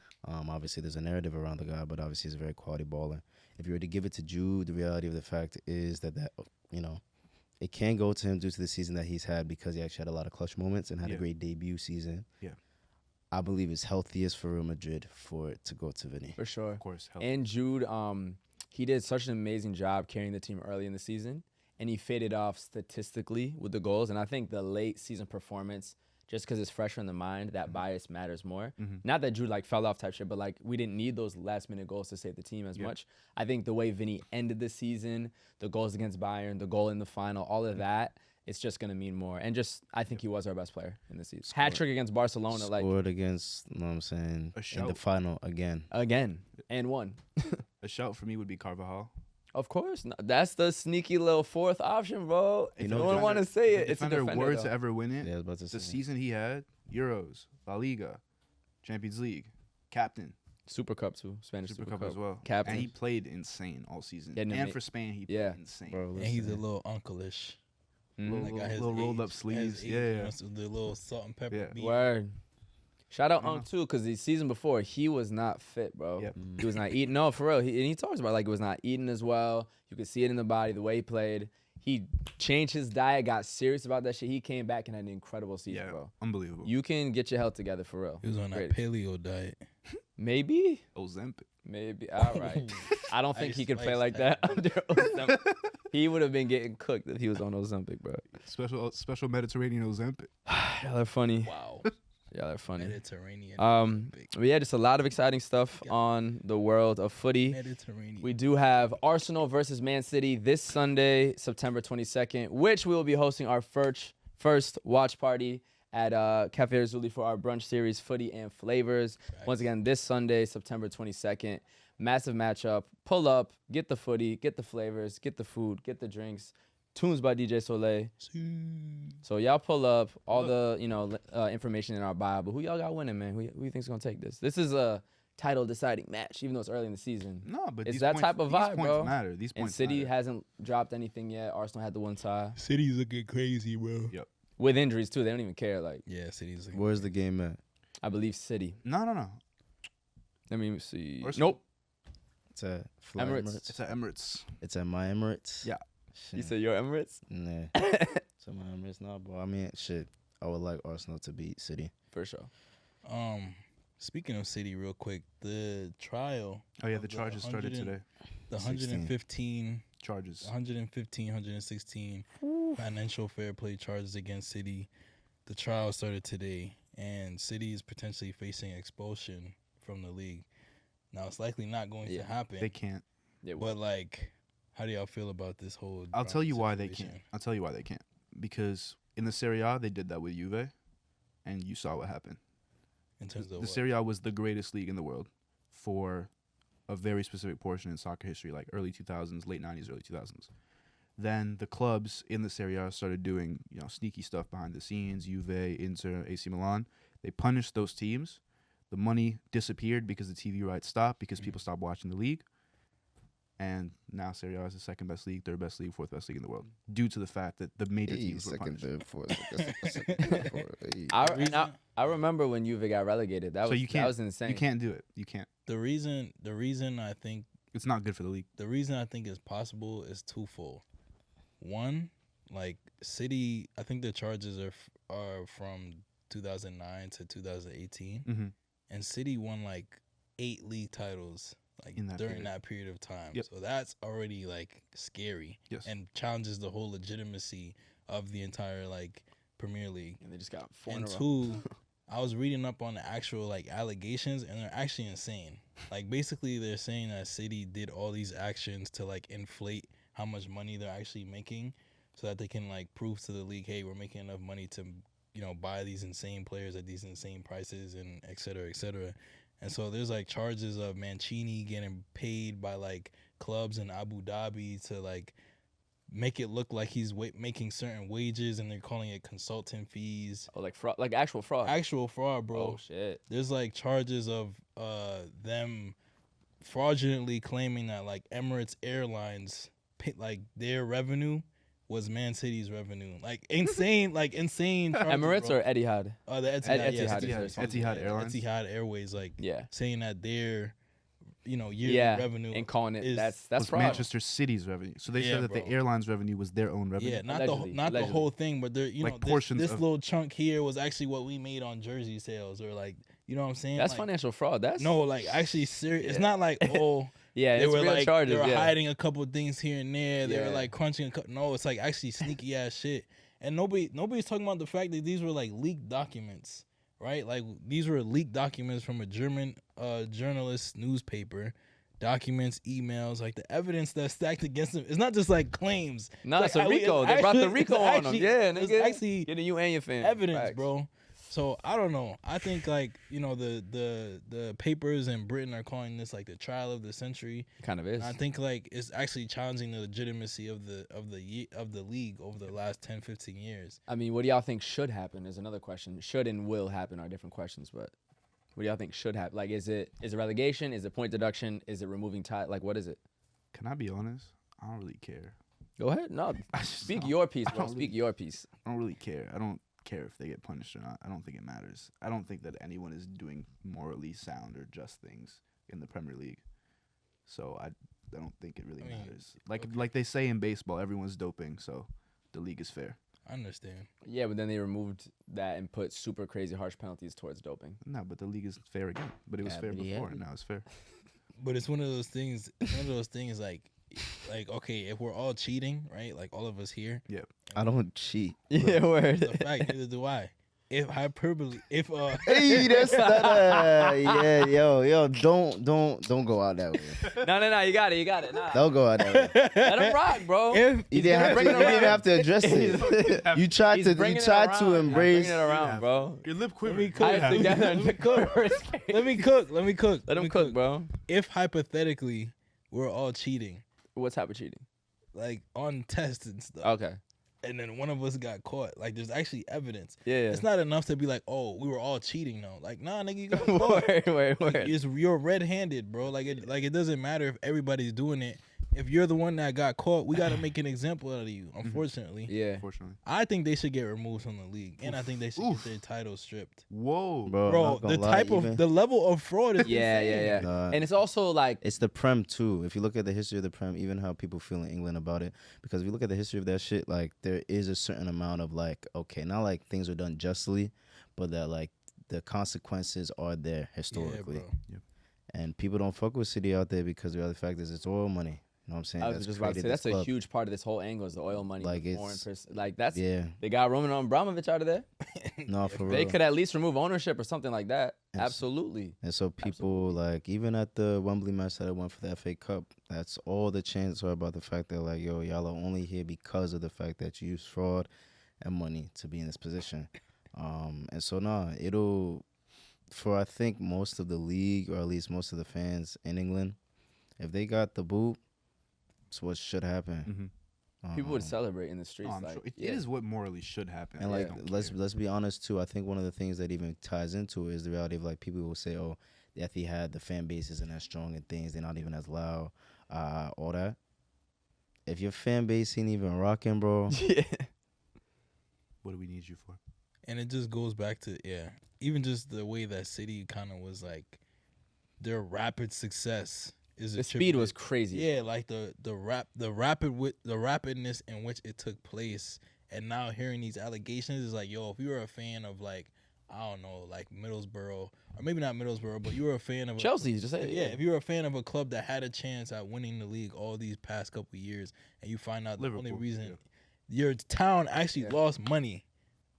Obviously, there's a narrative around the guy, but obviously he's a very quality baller. If you were to give it to Jude, the reality of the fact is that it can go to him due to the season that he's had because he actually had a lot of clutch moments and had a Yeah. great debut season. Yeah. I believe it's healthiest for Real Madrid for it to go to Vinny. For sure. Of course. Help. And Jude, he did such an amazing job carrying the team early in the season, and he faded off statistically with the goals. And I think the late season performance, just because it's fresher in the mind, that bias matters more. Mhm. Not that Jude fell off type shit, but we didn't need those last minute goals to save the team as Yeah. much. I think the way Vinny ended the season, the goals against Bayern, the goal in the final, all of that, it's just gonna mean more. And just I think he was our best player in the season. Hat trick against Barcelona, Scored against, you know what I'm saying, A in the shout. final again. again and won. A shout for me would be Carvajal. Of course, no, that's the sneaky little fourth option, bro. If No a one defender- want to say if it. It's a defender defender. were though. to ever win it, Yeah, I was about to the say. season he had, Euros, La Liga, Champions League, captain, Super Cup too, Spanish Super Cup as well. Captain. And he played insane all season. Yeah, no, and ma- for Spain, he yeah. played insane. Bro, and he's a listen. little uncle-ish. Mhm. Little- Like, at his little rolled age- up sleeves. at his age, Yeah, yeah. with the little salt and pepper Yeah. beat. Word. Shout out I know. Unc too, because the season before he was not fit, bro. Yep. He was not eating. No, for real. He talks about he was not eating as well. You could see it in the body, the way he played. He changed his diet, got serious about that shit. He came back and had an incredible season, Yeah, bro. unbelievable. You can get your health together for real. He was on Great. that paleo diet. Maybe. Ozempic. Maybe. All right. I don't think Ice he could play Spice like that type. under Ozempic. He would have been getting cooked if he was on Ozempic, bro. Special Mediterranean Ozempic. Y'all are funny. Wow. Y'all are funny. Mediterranean. But yeah, just a lot of exciting stuff Yeah. on the world of footy. Mediterranean. We do have Arsenal versus Man City this Sunday, September 22nd, which we will be hosting our first watch party at Cafe Rizzoli for our brunch series, Footy and Flavors. Once again, this Sunday, September 22nd. Massive matchup. Pull up, get the footy, get the flavors, get the food, get the drinks. Tunes by DJ Soleil. So y'all pull up all the information in our bio. But who y'all got winning, man? Who you think's gonna take this? This is a title deciding match, even though it's early in the season. No, but It's these that points, type of these vibe, points bro. matter. These And points City matter. hasn't dropped anything yet. Arsenal had the one tie. City's looking crazy, bro. Yep. with injuries too. They don't even care. Like, Yeah, City's. Where's the game at? I believe City. No. Let me see. Arsenal? Nope. It's at Fly Emirates. It's at Emirates. It's at my Emirates. Yeah. You Shit. said your Emirates Nah. It's at my Emirates now, bro. I mean, shit. I would like Arsenal to beat City. for sure. Speaking of City, real quick, the trial. Oh yeah, of the charges started 100 today. The 16. 115, Charges. 116 financial fair play charges against City. The trial started today, and City is potentially facing expulsion from the league. Now, it's likely not going to happen. They can't. Yeah, But like, how do y'all feel about this whole? I'll tell you why they situation? can't. I'll tell you why they can't. Because in the Serie A, they did that with Juve, and you saw what happened. In terms of The what? Serie A was the greatest league in the world for a very specific portion in soccer history, like early 2000s, late 90s, early 2000s. Then the clubs in the Serie A started doing, sneaky stuff behind the scenes. Juve, Inter, AC Milan. They punished those teams. The money disappeared because the TV rights stopped because people stopped watching the league. And now Serie A is the second best league, third best league, fourth best league in the world due to the fact that the major teams were second, punished. third, fourth. Second, third, fourth. Hey. I remember when Juve got relegated. That So was you can't. that was insane. You can't do it. You can't. The reason I think It's not good for the league. it's possible is twofold. One, like City, I think the charges are from 2009 to 2018, Mm-hmm. and City won like 8 league titles like In that during period. that period of time. Yep. So that's already like scary Yes. and challenges the whole legitimacy of the entire like Premier League. And they just got 4 in And a row. two, I was reading up on the actual like allegations, and they're actually insane. Like basically, they're saying that City did all these actions to like inflate how much money they're actually making, so that they can like prove to the league, hey, we're making enough money to buy these insane players at these insane prices, and et cetera, et cetera. And so there's like charges of Mancini getting paid by like clubs in Abu Dhabi to like make it look like he's making certain wages, and they're calling it consultant fees. Oh, like fraud, like actual fraud. Actual fraud, bro. Oh shit. There's like charges of them fraudulently claiming that like Emirates Airlines like their revenue was Man City's revenue. Like insane charges, Emirates bro. or Etihad? The Etihad, yes, Etihad Airlines. Etihad Airways, like Yeah. saying that their yearly Yeah. revenue And calling it is- that's was fraud. Manchester City's revenue. So they Yeah, said that the bro. airline's revenue was their own revenue. yeah, not Allegedly, the allegedly. whole thing, but they're Like this, portions this of- little chunk here was actually what we made on jersey sales, or like what I'm saying. That's like, financial fraud. That's No, like actually serious. It's Yeah. not like Yeah, they it's were real like charges. they were yeah. hiding a couple of things here and there. They were Yeah. like crunching. No, it's like actually sneaky ass shit. And nobody's talking about the fact that these were like leaked documents, right? Like these were leaked documents from a German journalist newspaper. Documents, emails, like the evidence that's stacked against them. It's not just like claims. Nah, It's it's a like, Rico. it's They brought the actually- Rico it's on them. actually- Yeah, it's nigga. actually Getting you and your family. evidence, Facts. bro. So I don't know. I think like the papers in Britain are calling this like the trial of the century. It kind of is. I think like it's actually challenging the legitimacy of the league over the last 10, 15 years. I mean, what do y'all think should happen is another question. Should and will happen are different questions, but what do y'all think should happen? Like, is it relegation? Is it point deduction? Is it removing tie? Like, what is it? Can I be honest? I don't really care. Go ahead. No, I just speak don't- your piece, I bro. don't Speak really- your piece. I don't really care. I don't care if they get punished or not. I don't think it matters. I don't think that anyone is doing morally sound or just things in the Premier League. So I don't think it really I mean, matters. Like okay. like they say in baseball, everyone's doping, so the league is fair. I understand. Yeah, but then they removed that and put super crazy harsh penalties towards doping. No, but the league is fair again. But it was Yeah, fair but he before, had and it. now it's fair. But it's one of those things. It's one of those things like okay, if we're all cheating, right? Like all of us here. Yeah. I don't cheat. Yeah, word. It's a fact. Neither do I. If hyperbole, if Hey, that's not yeah, yo, don't go out that way. No, you got it. Nah. Don't go out that way. Let him rock, bro. if You didn't even have to address it. You tried to Bringing it around. embrace. Bringing it around, bro. Your lip Let me quivered. cook. Eyes together and the cook. let me cook. Let him cook, bro. If hypothetically we're all cheating, What type of cheating? like on tests and stuff, Okay. and then one of us got caught, like there's actually evidence. Yeah. It's not enough to be like, oh, we were all cheating though. Like, nah, nigga, you got caught. Word. You're red-handed, bro. Like it doesn't matter if everybody's doing it if you're the one that got caught, we got to make an example out of you. Unfortunately, Yeah. Unfortunately. I think they should get removed from the league, and I think they should get their title stripped. Whoa. Bro, I'm Bro, not gonna the lie, type even- of the level of fraud is Yeah, insane. yeah. Nah. And it's also like It's the Prem too. If you look at the history of the Prem, even how people feel in England about it, because if you look at the history of that shit, like there is a certain amount of like, okay, not like things are done justly, but that like the consequences are there historically. Yeah, bro. And people don't fuck with City out there because the other fact is it's oil money. You know what I'm saying? I was just about to created say this that's a club. huge part of this whole angle is the oil money. Like, the it's- foreign person. Like that's Yeah, they got Roman Abramovich out of there. no, for They real. could at least remove ownership or something like that. Yes. Absolutely. And so people like even at the Wembley match that I went for the FA Cup, that's all the chants are about the fact that like, yo, y'all are only here because of the fact that you use fraud and money to be in this position. And so it'll for I think most of the league or at least most of the fans in England, if they got the boot, it's what should happen. People would celebrate in the streets. Oh, I'm like, sure. It yeah. is what morally should happen. And I like don't let's care. be honest too. I think one of the things that even ties into it is the reality of like people will say, "Oh, the FA had the fan base isn't as strong and things. They're not even as loud, all that." If your fan base ain't even rocking, bro, Yeah. What do we need you for? And it just goes back to even just the way that City kind of was like their rapid success is The speed was crazy. Yeah, like the rapidness in which it took place, and now hearing these allegations is like, yo, if you were a fan of like, I don't know, like Middlesbrough, or maybe not Middlesbrough, but you were a fan of Chelsea, just say it. yeah, if you were a fan of a club that had a chance at winning the league all these past couple years, and you find out the only Liverpool, reason your town actually lost money.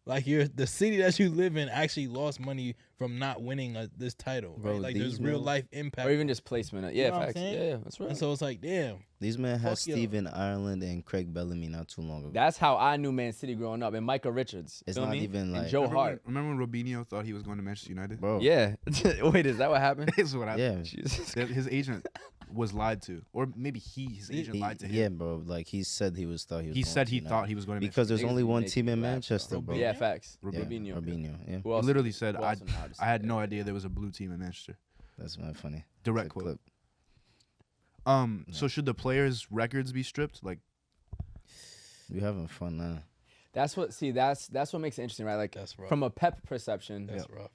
Like the city that you live in actually lost money from not winning this title. Bro, Right? Like these there's real men- life impact. Or even just placement. You Yeah, know what I'm facts. saying? Yeah, that's right. And so it's like, damn. these men had Fuck yo. Steven Ireland and Craig Bellamy not too long ago. That's how I knew Man City growing up. And Micah Richards. It's feel not me? even And like- Joe Remember Hart. when Robinho thought he was going to Manchester United? bro. Yeah. Wait, is that what happened? This is what happened. Yeah, Jesus. That his agent was lied to, or maybe his agent lied to him. yeah, bro. Like he said he was He going said to he United. thought he was going to because there's Niggas only be one making team in me laugh, Manchester, bro. Yeah, facts. Yeah, Robinho. Robinho. Yeah, Who He else? literally said, who else would know how to say I had it? no idea there was a blue team in Manchester. that's not funny. Direct It's a quote. clip. So should the players' records be stripped? Like, We having fun now. That's what what makes it interesting, right? Like That's rough. from a Pep perception, That's rough.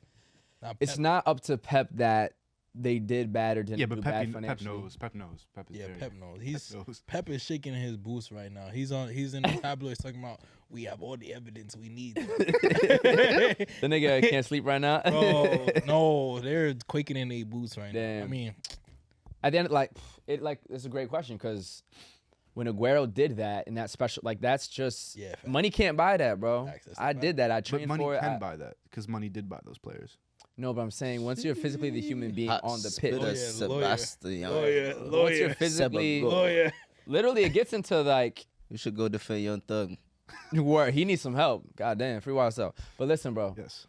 Now, it's Pep- not up to Pep that they did bad or didn't yeah, do but bad Pep financially. knows. Pep knows. Pep is Yeah, very- Pep knows. knows. Pep is shaking his boots right now. He's in the tabloids talking about we have all the evidence we need. The nigga can't sleep right now. Bro, no, they're quaking in their boots right now. I Damn. mean, At the end, it's a great question because when Aguero did that and that special, like that's just Yeah, facts. money can't buy that, bro. Facts, that's I not did that. I But trained money for it. can buy that because money did buy those players. No, but I'm saying once you're physically the human being on the pitch, Lawyer, Sebastian. once you're physically, Seba, literally, it gets into like You should go defend Young Thug. where he needs some help. God damn, free YSL. But listen, bro. Yes.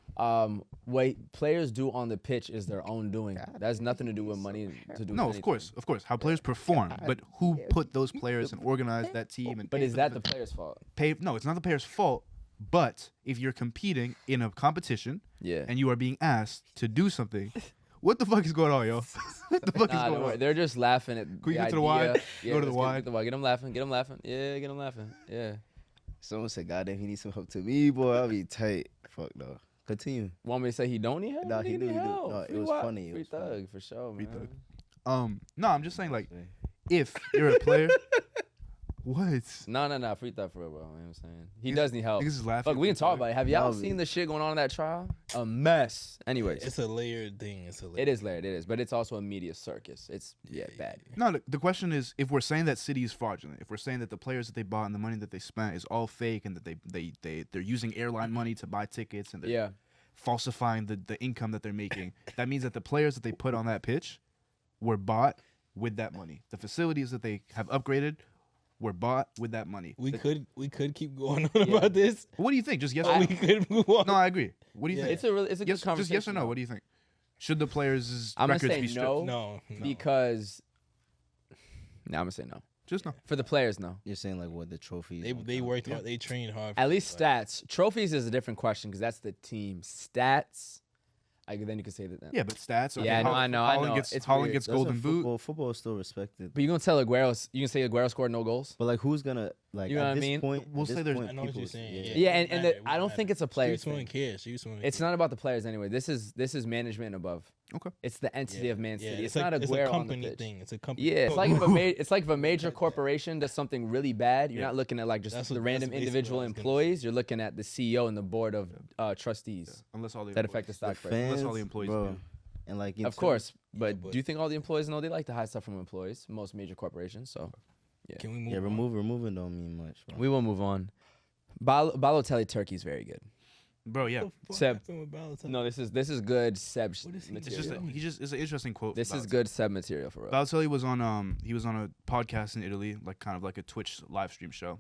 What players do on the pitch is their own doing. That has nothing to do with money. To do. No, with of course. How players perform, but who put those players and organized that team and But paid is for that them the player's fault? pay? No, it's not the player's fault. But if you're competing in a competition Yeah. and you are being asked to do something, what the fuck is going on, yo? What the fuck is Nah, going don't worry. on? They're just laughing at we the get to the idea. wide? Yeah, Go to let's the get wide? the wide. Get them laughing. Get them laughing. Yeah, get them laughing. Yeah. Someone said, "God damn, he needs some help to me, boy. I'll be tight." Fuck no. Continue. Want me to say he don't need help? Nah, he Nigga do, need he do. help. No, it Free was wi- funny, it Free was funny. thug for sure, Free man. thug. No, I'm just saying, like, if you're a player, what? No. Free thug for real, bro. You know what I'm saying? He does need help. Niggas is laughing. Fuck, we can talk about it. Have y'all No, seen the shit going on in that trial? A mess. Anyways, it's a layered thing. it is layered. It is, but it's also a media circus. It's bad. No, the question is, if we're saying that City is fraudulent, if we're saying that the players that they bought and the money that they spent is all fake, and that they're using airline money to buy tickets and they're Yeah. falsifying the income that they're making, that means that the players that they put on that pitch were bought with that money. The facilities that they have upgraded were bought with that money. We could keep going on about this. What do you think? Just yes or We no? could move on. No, I agree. What do you Yeah. think? It's a good Yes, conversation. just yes or no. though. What do you think? Should the players' I'm gonna records say be stripped? no. No, Because I'm gonna say no. Just no. For the players, no. You're saying like what the trophies? they worked hard. They trained hard. At least stats. Trophies is a different question because that's the team. Stats, then you can say that. Then. Yeah, but stats. Okay, Yeah, I know. Haaland gets It's Haaland weird. gets Doesn't golden boot. Football is still respected. But you're gonna tell Aguero, you can say Aguero scored no goals. But like, who's gonna like? You know at what I this mean? Point, We'll at this say there's- point, I know what you're people- saying. Yeah, it and wouldn't I don't matter. think it's a player She's doing thing. cash. She's doing It's not about the players anyway. This is management and above. Okay. It's the entity of Man City. It's like, not it's a Aguero on the company pitch. thing. It's a company. Yeah, it's like if a major corporation does something really bad, you're Yeah. not looking at like just That's the what- random that's basically individual what I was gonna employees. You're looking at the CEO and the board of trustees Unless all the that employees- affect the The stock price. Unless fans, all the employees bro, do. and like Of course, but but- do you think all the employees know they like to hide stuff from employees? Most major corporations. So Can we move? Yeah, on? removing don't mean much. Bro. we will move on. Balotelli Turkey is very good. Bro, yeah. What the fuck Seb. happened with Ballon? No, this is good Seb What is he It's material. just it's an interesting quote. This from is Balotelli. good Seb material for real. Balotelli was on a podcast in Italy, like kind of like a Twitch live stream show,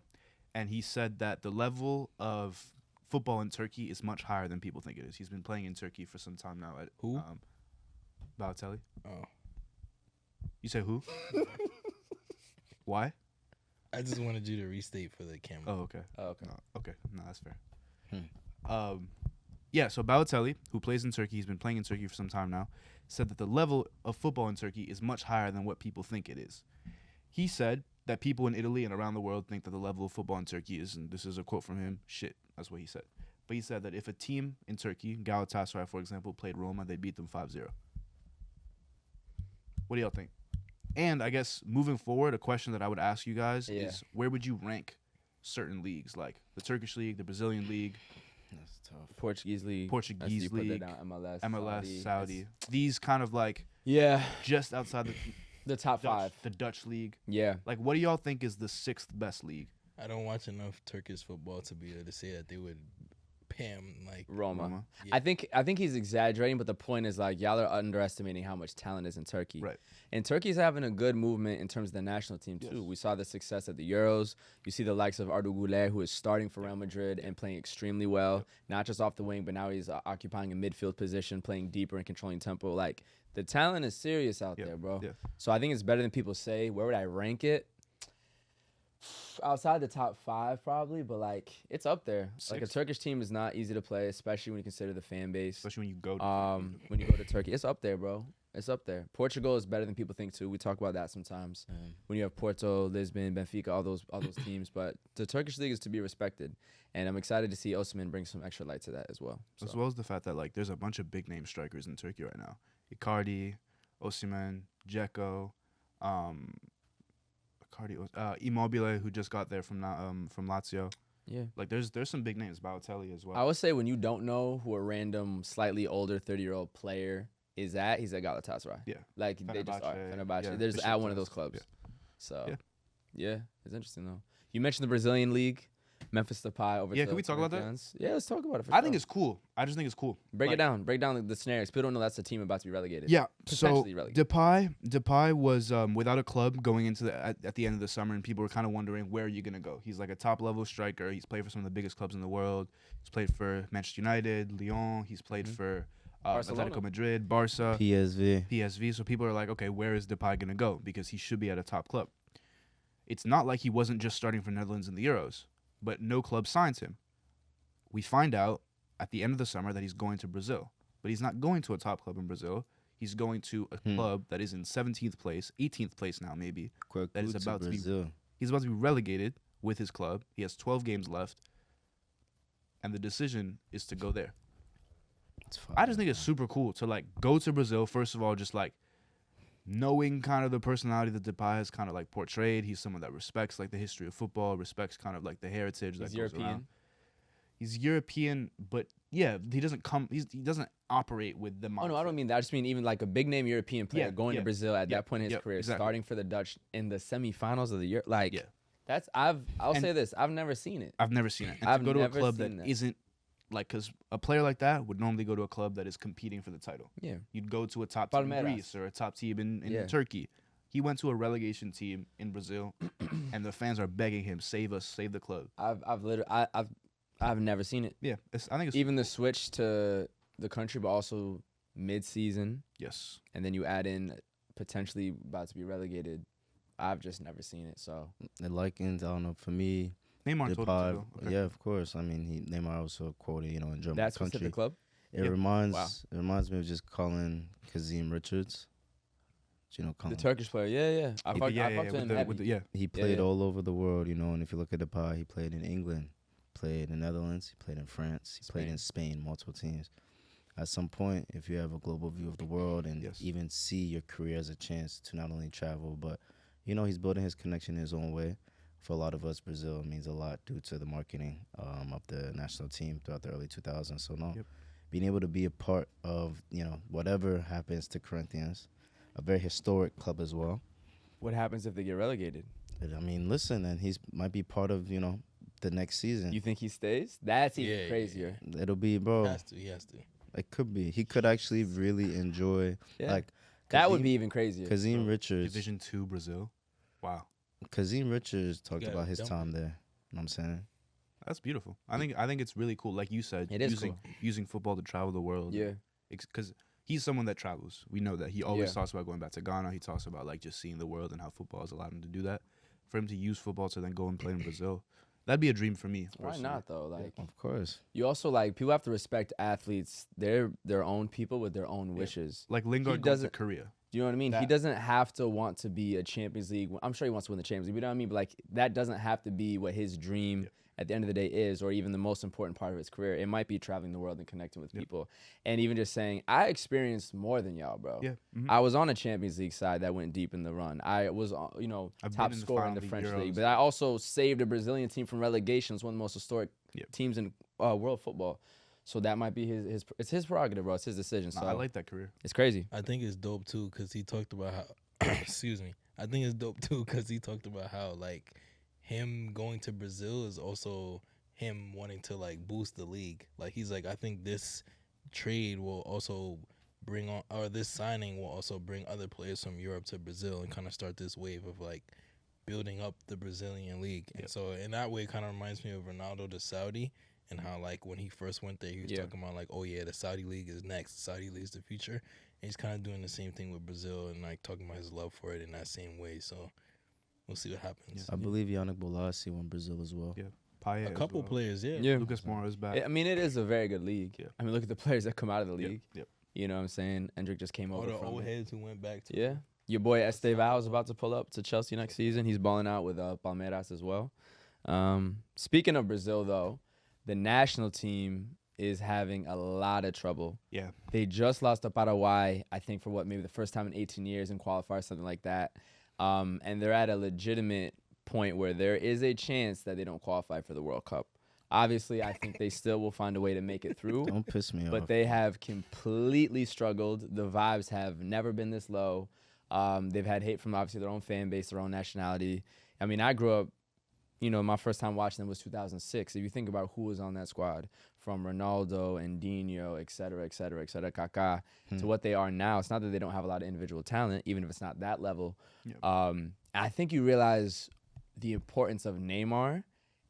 and he said that the level of football in Turkey is much higher than people think it is. He's been playing in Turkey for some time now. Who? Balotelli. Oh, You say who? Why? I just wanted you to restate for the camera. Oh, okay. Oh, okay. No, okay. No, that's fair. Yeah, so Balotelli, who plays in Turkey, he's been playing in Turkey for some time now, said that the level of football in Turkey is much higher than what people think it is. He said that people in Italy and around the world think that the level of football in Turkey is, and this is a quote from him, shit, that's what he said. But he said that if a team in Turkey, Galatasaray, for example, played Roma, they'd beat them 5-0. What do y'all think? And I guess moving forward, a question that I would ask you guys is, where would you rank certain leagues, like the Turkish league, the Brazilian league, That's tough. Portuguese league. Portuguese you put that league, down, MLS, MLS, Saudi. That's- These kind of like Yeah, just outside the top five. the Dutch league. Yeah. Like, what do y'all think is the sixth best league? I don't watch enough Turkish football to be able to say that they would Pam like Roma. Roma. Yeah. I think he's exaggerating, but the point is like y'all are underestimating how much talent is in Turkey. Right. And Turkey's having a good movement in terms of the national team too. Yes. We saw the success at the Euros. You see the likes of Arda Güler, who is starting for Real Madrid and playing extremely well, not just off the wing, but now he's occupying a midfield position, playing deeper and controlling tempo. Like the talent is serious out Yeah, there, bro. yeah. So I think it's better than people say. Where would I rank it? Outside the top five, probably, but like it's up there. Like a Six? Turkish team is not easy to play, especially when you consider the fan base. Especially when you go to When you go to Turkey, it's up there, bro. It's up there. Portugal is better than people think too. We talk about that sometimes. When you have Porto, Lisbon, Benfica, all those teams, but the Turkish league is to be respected, and I'm excited to see Osimhen bring some extra light to that as well. as So, well as the fact that like there's a bunch of big name strikers in Turkey right now. Icardi, Osimhen, Dzeko, Immobile, who just got there from Lazio. yeah. Like there's some big names. Balotelli as well. I would say when you don't know who a random, slightly older 30-year-old player is at, he's at Galatasaray. Yeah. Like they just are. Fenerbahce, Fenerbahce. yeah, They're just at one of Besiktas, those clubs. yeah. So, Yeah. yeah, it's interesting though. You mentioned the Brazilian league, Memphis Depay over. Yeah, to can we talk about that? Corinthians. Yeah, let's talk about it. For I sure. think it's cool. I just think it's cool. break Like, it down. Break down the scenarios. People don't know that's the team about to be relegated. Yeah. So Potentially relegated. Depay was without a club going into at the end of the summer, and people were kind of wondering, where are you gonna go? He's like a top level striker. He's played for some of the biggest clubs in the world. He's played for Manchester United, Lyon. He's played for Barcelona. Atletico Madrid, Barca, PSV. PSV. So people are like, okay, where is Depay gonna go? Because he should be at a top club. It's not like he wasn't just starting for Netherlands in the Euros, but no club signs him. We find out at the end of the summer that he's going to Brazil, but he's not going to a top club in Brazil. He's going to a club that is in 17th place, 18th place now maybe. That is about to be- Brazil. He's about to be relegated with his club. He has 12 games left, and the decision is to go there. It's I just think it's super cool to like go to Brazil. First of all, just like knowing kind of the personality that Depay has kind of like portrayed. He's someone that respects like the history of football, respects kind of like the heritage that He's goes European. around. He's European, but yeah, he doesn't operate with the mindset. Oh no, I don't mean that. I just mean even like a big name European player Yeah, going yeah, to Brazil at yeah, that point in his yep, career, exactly. starting for the Dutch in the semifinals of the year. Like Yeah. that's I'll And- say this. I've never seen it. I've never seen it. And I've to go to a never club that seen that. isn't like, because a player like that would normally go to a club that is competing for the title. Yeah. You'd go to a top team in Palmeiras. Greece or a top team in Yeah. Turkey. He went to a relegation team in Brazil, and the fans are begging him, "Save us, save the club." I've never seen it. Yeah, I think it's Even the switch to the country, but also mid-season, yes. and then you add in potentially about to be relegated. I've just never seen it. So The Likens, I don't know. For me, Neymar told him to Depay. go. Okay. Yeah, of course. I mean, Neymar also quoted, in German that country. specific club. It Yep. reminds me of just calling Kazim Richards. Do you know The Colin? Turkish player, yeah. I fucked with him heavy. He played Yeah. all over the world, and if you look at Depay, he played in England, played in Netherlands, he played in France, he played in Spain, multiple teams. At some point, if you have a global view of the world and even see your career as a chance to not only travel, but, he's building his connection in his own way. For a lot of us, Brazil means a lot due to the marketing of the national team throughout the early 2000s. So, being able to be a part of, whatever happens to Corinthians, a very historic club as well. What happens if they get relegated? I mean, listen, and might be part of, the next season. You think he stays? That's even crazier. It'll be, bro. He has to. It could be. He could actually really enjoy, that would be even crazier. Kazim Richards. Division 2 Brazil. Wow. Kazim Richards talked about his time there. You know what I'm saying? That's beautiful. I think it's really cool. Like you said, It is using football to travel the world. Yeah. Because he's someone that travels. We know that. He always talks about going back to Ghana. He talks about like just seeing the world and how football has allowed him to do that. For him to use football to then go and play in Brazil, that'd be a dream for me. Why personally. not though? Like, Of course. you also people have to respect athletes. They're their own people with their own wishes. Like Lingard goes to Korea. Do you know what I mean? He doesn't have to want to be a Champions League. I'm sure he wants to win the Champions League. You know what I mean? But that doesn't have to be what his dream at the end of the day is, or even the most important part of his career. It might be traveling the world and connecting with people, and even just saying, I experienced more than y'all, bro. Yeah. I was on a Champions League side that went deep in the run. I was, top scorer in the French league, but I also saved a Brazilian team from relegation. It's one of the most historic teams in world football. So that might be it's his prerogative, bro. It's his decision. So I like that career. It's crazy. I think it's dope too because he talked about how. Excuse me. I think it's dope too because he talked about how him going to Brazil is also him wanting to boost the league. Like he's like, I think this trade will also bring on, or this signing will also bring other players from Europe to Brazil and kind of start this wave of building up the Brazilian league. And so in that way, it kind of reminds me of Ronaldo to Saudi. And how when he first went there, he was talking about the Saudi league is next, Saudi league is the future. And he's kind of doing the same thing with Brazil and talking about his love for it in that same way. So we'll see what happens. I believe Yannick Bolasie won Brazil as well. Yeah, Payet A couple players, Lucas Moura is back. I mean, it is a very good league. Yeah. I mean, look at the players that come out of the league. Yep. You know what I'm saying? Endrick just came All over the from old it. heads who went back to Yeah. Your boy Estevao is about to pull up to Chelsea next season. He's balling out with Palmeiras as well. Speaking of Brazil, though, the national team is having a lot of trouble. Yeah. They just lost to Paraguay, I think, for maybe the first time in 18 years in qualifiers, something like that. And they're at a legitimate point where there is a chance that they don't qualify for the World Cup. Obviously, I think they still will find a way to make it through. Don't piss me off. But they have completely struggled. The vibes have never been this low. They've had hate from obviously their own fan base, their own nationality. I mean, I grew up, my first time watching them was 2006. If you think about who was on that squad, from Ronaldo and Dino, et cetera, Kaká, to what they are now, it's not that they don't have a lot of individual talent, even if it's not that level. Yep. I think you realize the importance of Neymar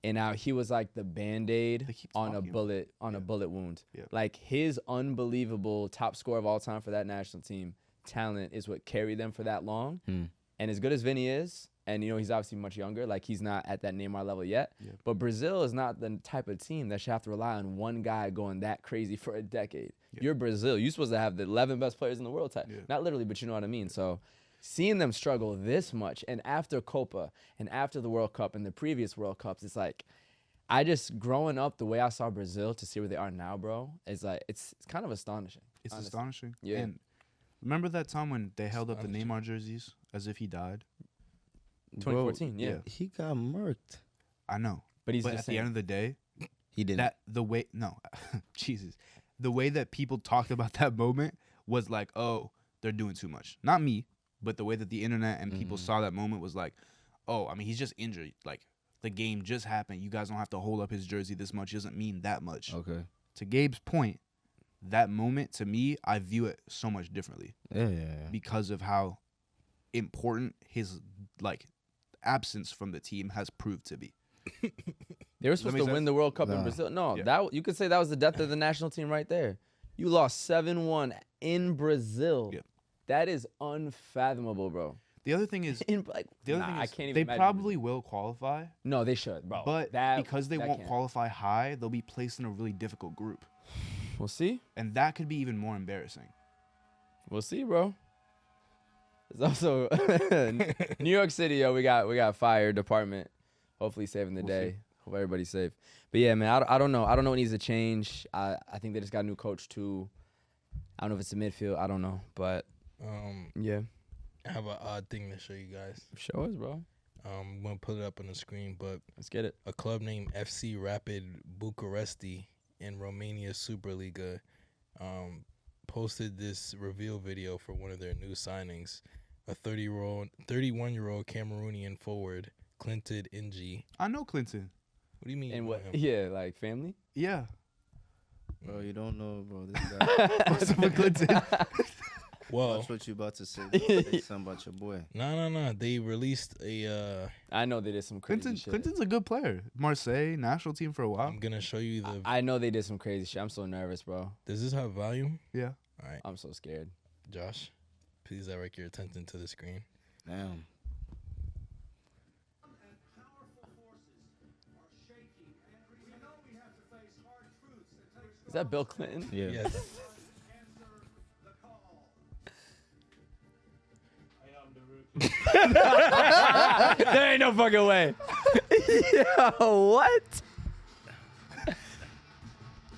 and how he was like the Band-Aid on a bullet wound. Yeah. Like his unbelievable top scorer of all time for that national team talent is what carried them for that long. And as good as Vinny is, and he's obviously much younger, like he's not at that Neymar level yet. Yeah. But Brazil is not the type of team that should have to rely on one guy going that crazy for a decade. Yeah. You're Brazil. You're supposed to have the 11 best players in the world. Not literally, but you know what I mean. So seeing them struggle this much, and after Copa, and after the World Cup, and the previous World Cups, it's like, I just, growing up, the way I saw Brazil to see where they are now, bro, it's like, it's kind of astonishing. It's honestly. astonishing. Yeah. And remember that time when they held up the Neymar jerseys as if he died? 2014, yeah. He got murked. I know. But he's But just at the saying, end of the day, He didn't. Jesus. The way that people talked about that moment was like, oh, they're doing too much. Not me, but the way that the internet and people saw that moment was like, oh, I mean, he's just injured. Like, the game just happened. You guys don't have to hold up his jersey this much. It doesn't mean that much. Okay. To Gabe's point, that moment, to me, I view it so much differently Yeah. because of how important his, absence from the team has proved to be. they were supposed to win the World Cup in Nah. Brazil. No, Yeah. that you could say that was the death of the national team right there. You lost 7-1 in Brazil. Yeah. That is unfathomable, bro. The other thing is, The other thing I is, I can't even they imagine probably will qualify, No, they should, bro. but That- because they that won't can't. qualify high, they'll be placed in a really difficult group. We'll see. And that could be even more embarrassing. We'll see, bro. There's also New York City, yo. We got fire department. Hopefully saving the day. Hope everybody's safe. But yeah, man, I don't know. I don't know what needs to change. I think they just got a new coach too. I don't know if it's a midfield. I don't know, but yeah. I have an odd thing to show you guys. Show us, bro. I'm gonna put it up on the screen, but Let's get it. a club named FC Rapid Bucuresti in Romania Superliga posted this reveal video for one of their new signings. A 31-year-old Cameroonian forward, Clinton Ng. I know Clinton. What do you mean? And you what? know him? Yeah, like family. Yeah. Bro, you don't know, bro. This guy. What's up with Clinton? Well, That's what you about to say. Say something about your boy. no. They released a. I know they did some crazy Clinton, shit. Clinton's a good player. Marseille national team for a while. I'm gonna show you the. I know they did some crazy shit. I'm so nervous, bro. Does this have volume? Yeah. All right, I'm so scared. Josh, please direct your attention to the screen. Damn. Is that Bill Clinton? Yeah. Yes. There ain't no fucking way. Yo, what?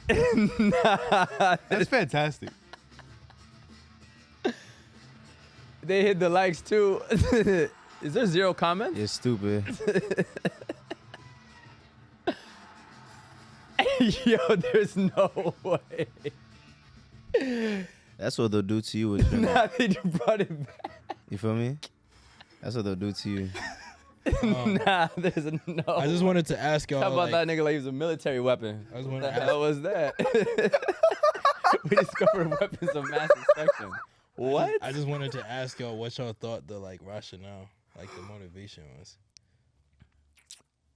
Nah, That's fantastic. they hit the likes too. Is there 0 comments? You're stupid. Yo, there's no way. That's what they'll do to you with your. Nah, they just brought it back. You feel me? That's what they'll do to you. Nah, there's no. I just wanted to ask y'all. How about like, that nigga like he was a military weapon? I was What wondering- the hell was that? We discovered weapons of mass destruction. What? I just wanted to ask y'all what y'all thought the like rationale, like the motivation was.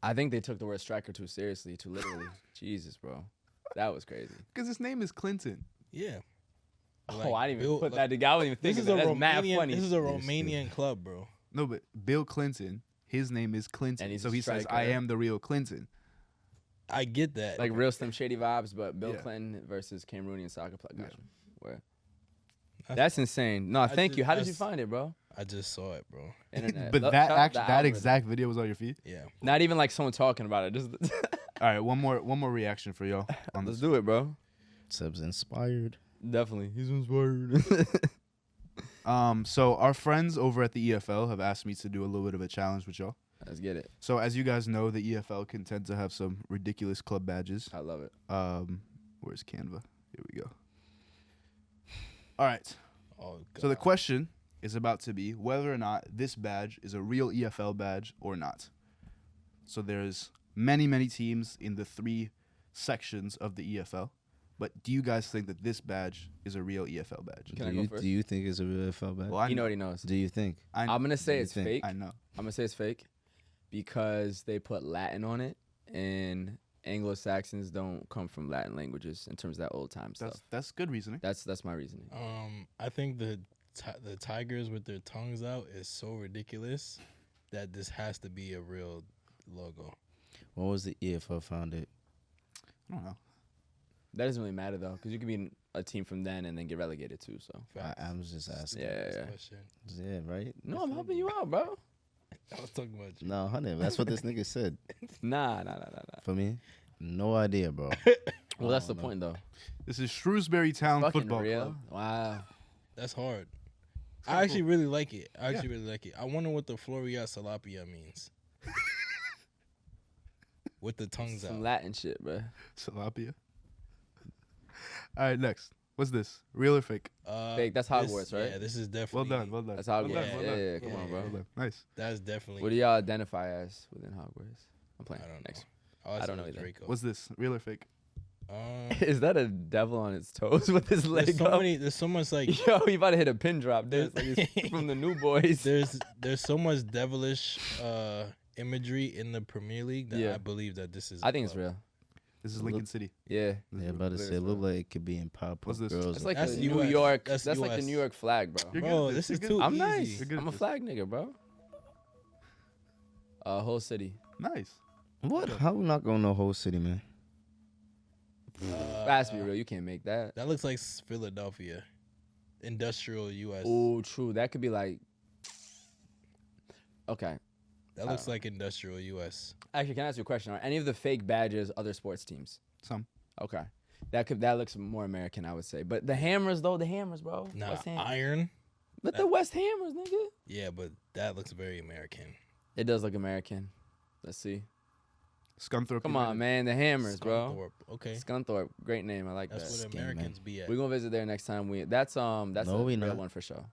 I think they took the word striker too seriously, too literally. Jesus, bro. That was crazy. Because his name is Clinton. Yeah. Oh, I didn't even Bill- put like, that together. I wasn't even This thinking is a that. That's mad Romanian. funny. This is a Yes, Romanian club, bro. No, but Bill Clinton, his name is Clinton. And he's so a he says, striker. I am the real Clinton. I get that. Like real Slim Shady vibes, but Bill Yeah. Clinton versus Cameroonian soccer player. Gotcha. Where? I- That's insane. No, thank you. How did you that's- find it, bro? I just saw it, bro. Internet. But Shout that out the actually, that algorithm. exact video was on your feed. Yeah. Not even like someone talking about it. Just All right, one more reaction for y'all on let's this. do it, bro. Subs inspired. Definitely. He's inspired. So our friends over at the EFL have asked me to do a little bit of a challenge with y'all. Let's get it. So as you guys know, the EFL can tend to have some ridiculous club badges. I love it. Where's Canva? Here we go. All right. Oh, God. So the question is about to be whether or not this badge is a real EFL badge or not. So there's many teams in the 3 sections of the EFL. But do you guys think that this badge is a real EFL badge? Can I go first? Do you think it's a real FL badge? Well, I You know know. what he knows. Do you think? I'm gonna say you it's think? fake. I know. I'm gonna say it's fake because they put Latin on it, and Anglo-Saxons don't come from Latin languages in terms of that old time stuff. That's good reasoning. That's my reasoning. I think the Tigers with their tongues out is so ridiculous that this has to be a real logo. When was the EFL founded? I don't know. That doesn't really matter though, because you could be in a team from then and then get relegated too. So I was just asking. yeah. Next question. Yeah, right? No, I'm helping you out, bro. I was talking about you. No, 100. That's what this nigga said. Nah. For me, no idea, bro. Well, that's the no. point though. This is Shrewsbury Town Fucking Football real. Club. Wow. That's hard. I actually really like it. Really like it. I wonder what the Floria Salapia means. With the tongues Some out. Latin shit, bro. Salapia. All right, next. What's this? Real or fake? Fake, that's Hogwarts, right? Yeah, this is Well definitely. done. Well done. That's well Hogwarts. done, well done. Yeah, come on, bro. Well done. Nice. That's definitely. What do y'all identify as within Hogwarts? I'm playing. I don't Next. know. I don't know say either. Draco. What's this? Real or fake? Is that a devil on its toes with his leg there's so up? many. There's so much like. Yo, you about to hit a pin drop. This like he's from the New Boys. There's so much devilish imagery in the Premier League that Yeah. I believe that this is. I think it's real. This is Lincoln City. Yeah. This Yeah, is about to real. say, it look like it could be in Powerpuff What's this? Girls. That's like That's the US. New York. That's That's like the US. New York flag, bro. You're good Bro, at this You're is good too at I'm easy. nice. You're good at I'm a this. flag nigga, bro. Whole city. Nice. What? How we not gonna know whole city, man? Let's be real. You can't make that. That looks like Philadelphia. Industrial U.S. Oh, true. That could be like. Okay. That looks like Industrial U.S. Actually, can I ask you a question? Are any of the fake badges other sports teams? Some. Okay. That looks more American, I would say. But the Hammers, though, bro. Nah, West Ham. Iron. But the West Hammers, nigga. Yeah, but that looks very American. It does look American. Let's see. Scunthorpe. Come on, man. The Hammers, bro. Scunthorpe. Okay. Scunthorpe. Great name. I like That's that. where the Americans be at. We're going to visit there next time. That's No, a we real not. one for sure.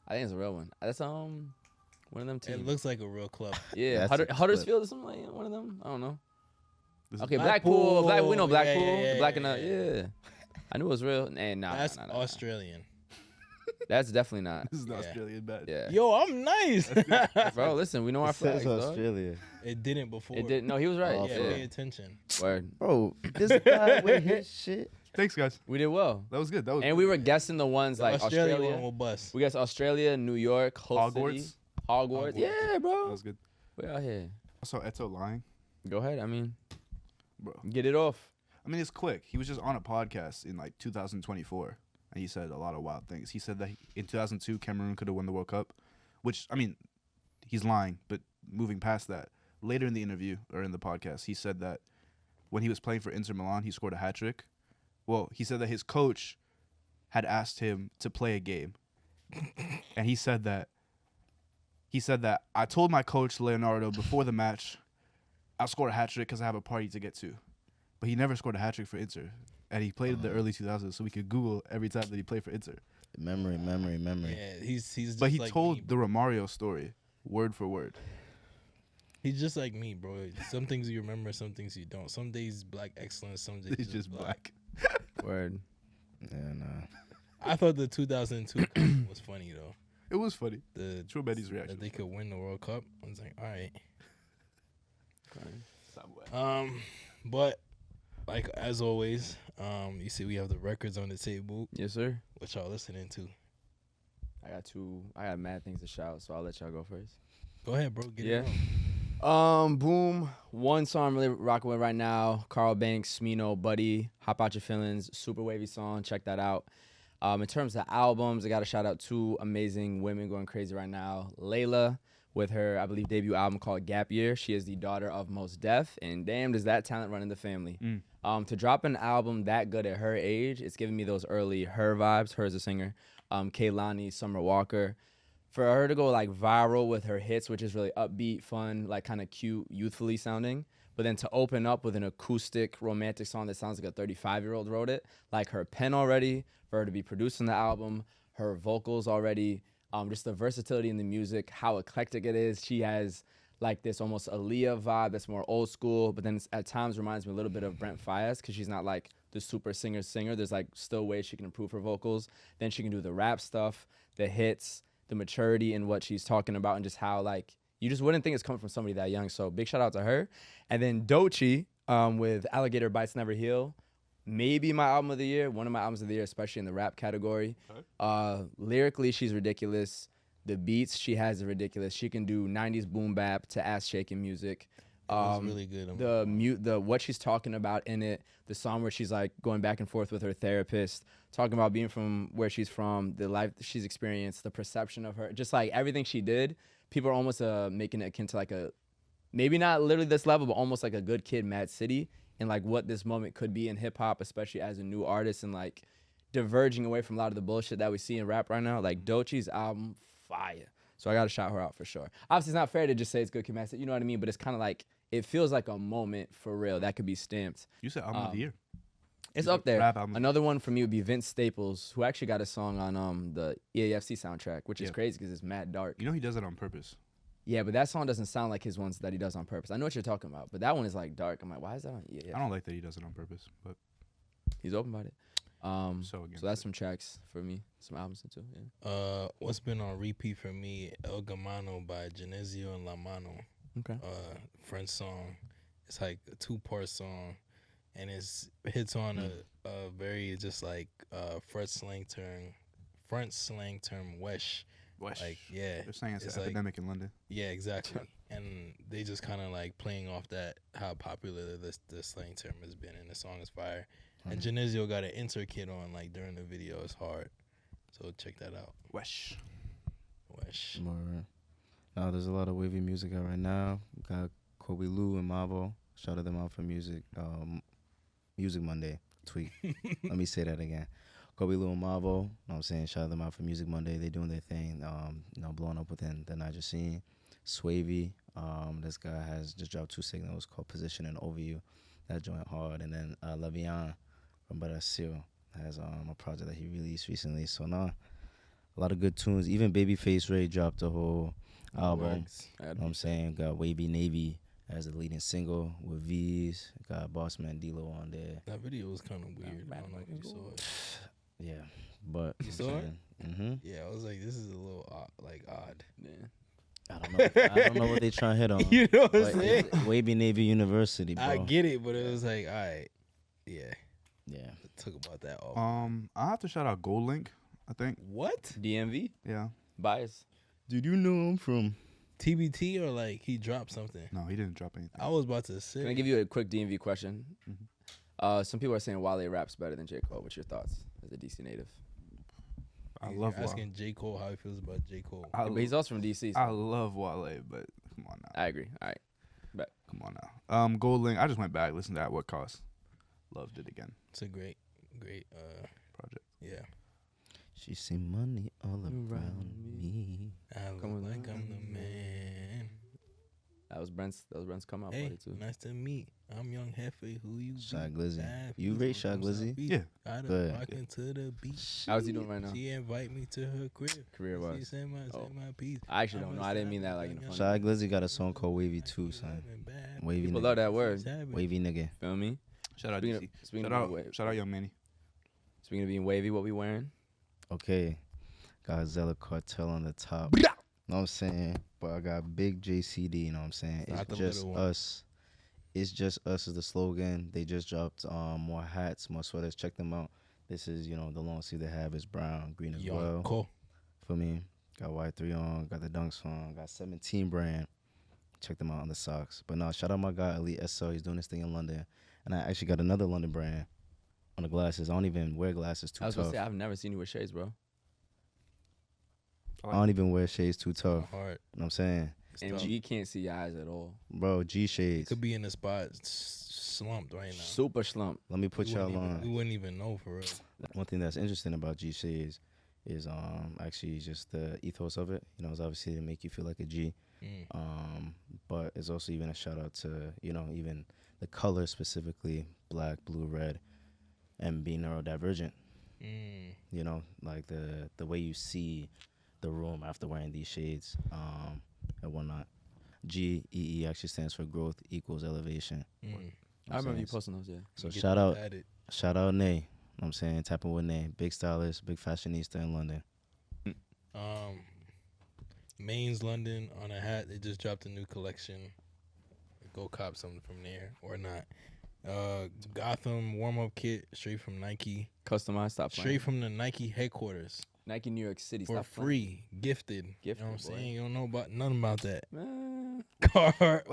I think it's a real one. That's one of them teams. It looks like a real club. Yeah, That's a Huddersfield or something like one of them. I don't know. This is Okay, Blackpool. Blackpool. We know Blackpool. Yeah, The black and yeah. yeah. I knew it was real. Nah, That's nah. Australian. That's definitely not. This is the Yeah. Australian badge. Yeah. Yo, I'm nice. Bro, listen, we know our It says flags, dog. Australia. It didn't before. It didn't. No, he was right. Oh, Yeah, yeah. pay attention. Word. Bro, this guy with his shit. Thanks, guys. We did well. That was good. That was. And we were guessing the ones The like Australia Australia. one will bust. We guessed Australia, New York, Host Hogwarts. City, Hogwarts. Hogwarts. Yeah, That bro. was good. We out here. I saw Eto lying, Go ahead. I mean, bro. get it off. I mean, it's quick. He was just on a podcast in like 2024, and he said a lot of wild things. He said that in 2002, Cameroon could have won the World Cup, which, I mean, he's lying. But moving past that, later in the interview or in the podcast, he said that when he was playing for Inter Milan, he scored a hat trick. Well, he said that his coach had asked him to play a game, and he said that I told my coach Leonardo before the match, I'll score a hat trick because I have a party to get to. But he never scored a hat trick for Inter. And he played in the early 2000s, so we could Google every time that he played for Inter. Memory. Yeah, he's just But he like told me, the Romario story, word for word. He's just like me, bro. Some things you remember, some things you don't. Some days black excellence, some days He's just black. Word. Yeah, nah. I thought the 2002 comment was funny though. It was funny. The True Betty's reaction. that they could win the World Cup. I was like, all right. But like as always, you see we have the records on the table. Yes, sir. What y'all listening to? I got mad things to shout, so I'll let y'all go first. Go ahead, bro. Get Yeah. it on. Boom. One song I'm really rocking with right now. Carl Banks, Smino, Buddy, Hop Out Your Feelings, super wavy song. Check that out. In terms of albums, I got to shout out two amazing women going crazy right now. Layla with her, I believe, debut album called Gap Year. She is the daughter of Mos Def, and damn, does that talent run in the family. To drop an album that good at her age, it's giving me those early her vibes. Her as a singer. Kehlani, Summer Walker. For her to go like viral with her hits, which is really upbeat, fun, like kind of cute, youthfully sounding, but then to open up with an acoustic romantic song that sounds like a 35-year-old wrote it, like her pen already, for her to be producing the album, her vocals already, just the versatility in the music, how eclectic it is. She has like this almost Aaliyah vibe that's more old school, but then at times reminds me a little bit of Brent Faiyaz because she's not like the super singer. There's like still ways she can improve her vocals. Then she can do the rap stuff, the hits, the maturity in what she's talking about, and just how like you just wouldn't think it's coming from somebody that young. So big shout out to her. And then Doechii with Alligator Bites Never Heal. Maybe my album of the year, one of my albums of the year, especially in the rap category. Lyrically, she's ridiculous. The beats she has are ridiculous. She can do 90s boom bap to ass shaking music. It was really good. The what she's talking about in it, the song where she's like going back and forth with her therapist, talking about being from where she's from, the life she's experienced, the perception of her, just like everything she did. People are almost making it akin to like a, maybe not literally this level, but almost like a Good Kid, Mad City, and like what this moment could be in hip hop, especially as a new artist, and like diverging away from a lot of the bullshit that we see in rap right now. Like Doechii's album, fire. So I gotta shout her out for sure. Obviously, it's not fair to just say it's Good Kid, Mad City, you know what I mean? But it's kind of like, it feels like a moment for real that could be stamped. You said album of the year. It's You up said there. rap album. Another one for me would be Vince Staples, who actually got a song on the EAFC soundtrack, which is Yeah. crazy because it's mad dark. You know he does it on purpose. Yeah, but that song doesn't sound like his ones that he does on purpose. I know what you're talking about, but that one is like dark. I'm like, why is that on EAFC? I don't like that he does it on purpose, but He's open about it. so again. So that's some tracks for me, some albums too. Yeah. What's been on repeat for me? El Gamano by Genesio and La Mano. Okay. French song. It's like a 2-part song, and it hits on a very just like French slang term wesh. Wesh. Like yeah, They're saying it's it's an like- epidemic in London. yeah, exactly. and they just kind of like playing off that how popular the slang term has been, and the song is fire. And Genizio got an insert kit on like during the video. It's hard, so check that out. Wesh. More. Now there's a lot of wavy music out right now. Got Kobe Lou and Mavo. Shouted them out for music. Music Monday tweet. Let me say that again. Kobe Lou and Mavo. Know what I'm saying? Shout them out for Music Monday. They doing their thing. Blowing up within the Niger scene. Swavy. This guy has just dropped 2 signals called Position and Overview. That joint hard. And then Levian from Brasil has a project that he released recently. So a lot of good tunes. Even Babyface Ray dropped a whole album. You know what I'm saying? Got Wavy Navy as the leading single with V's. Got Bossman D-Lo on there. That video was kind of weird. I don't know if you saw it. Yeah, but you saw it? Mm-hmm. Yeah, I was like, this is a little odd. Yeah. I don't know what they trying to hit on. You know what I'm saying? Wavy Navy University, bro. I get it, but it was like, all right, yeah. Yeah. Talk about that all. I have to shout out Gold Link, I think. What? DMV Yeah. bias. Did you know I'm from TBT or like he dropped something? No, he didn't drop anything. I was about to say. Can I give you a quick DMV question? Mhm. Some people are saying Wale raps better than J. Cole. What's your thoughts as a DC native? I You're love Wale. asking J. Cole how he feels about J. Cole. But he's also from DC. So I love Wale, but come on now. I agree. All right. Come on now. Gold Link. I just went back, listened to At What Cost. Loved it again. It's a great Project. yeah. She see money all around me. I look Come on, like man. I'm the man. That was Brent's come out Hey, party too. nice to meet. I'm Young Hefe. Who you? Shy be? Glizzy. Bad You feet rate from Shy Glizzy? South Beach. Yeah. Got Good. her rocking to the beat. How's he doing right now? She invite me to her crib. Career She wise. say my piece. I actually don't know. I didn't mean that like in a funny. Shy Glizzy got a song called Wavy too, son. Wavy People nigga. love that word. Wavy nigga. Feel me? Shout out Speaking DC. of, speaking Shout of out, wa- shout out Young Manny. speaking of being wavy, what we wearing? Okay. Got Zella Cartel on the top. Know what I'm saying? But I got Big JCD, you know what I'm saying? Not the It's just little one. us. It's just us is the slogan. They just dropped more hats, more sweaters. Check them out. This is, the long sleeve they have is brown, green as Young well. Cole. For me. Got Y3 on, got the Dunks on, got 17 brand. Check them out on the socks. But no, shout out my guy Elite SL. He's doing this thing in London. And I actually got another London brand on the glasses. I don't even wear glasses too I was tough. gonna say I've never seen you with shades, bro. I don't even wear shades too tough. Hard. You know what I'm saying? And G can't see your eyes at all. Bro, G shades. Could be in the spot slumped right now. Super slump. Let me put We y'all wouldn't even- on. We wouldn't even know for real. One thing that's interesting about G shades is actually just the ethos of it. It's obviously to make you feel like a G. But it's also even a shout out to, even the color specifically, black, blue, red, and being neurodivergent. Like the way you see the room after wearing these shades and whatnot. GEE actually stands for growth equals elevation. I remember you saying? posting those, yeah. So Get shout that out added. Nay. You know what I'm saying? Tapping with Nay. Big stylist, big fashionista in London. Maine's London on a hat. They just dropped a new collection. Go cop something from there or not. Gotham warm up kit straight from Nike. Customized, stop playing. Straight from the Nike headquarters Nike New York City, for stop free, gifted. You Gifted, know what I'm boy. saying? You don't know about nothing about that. playing. Car.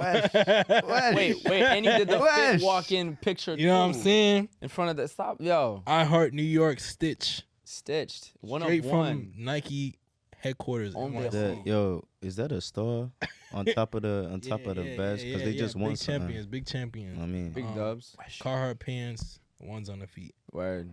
Wait, and he did the fit walk-in picture. You know what I'm too, saying? in front of the stop. Yo, I Heart New York Stitch. stitched. One Straight of from one. Nike headquarters. On NYC. the- Yo, is that a star on top of the best? Because they just won big something. champions, big champions. I mean, Big dubs. Carhartt pants, ones on the feet. Word.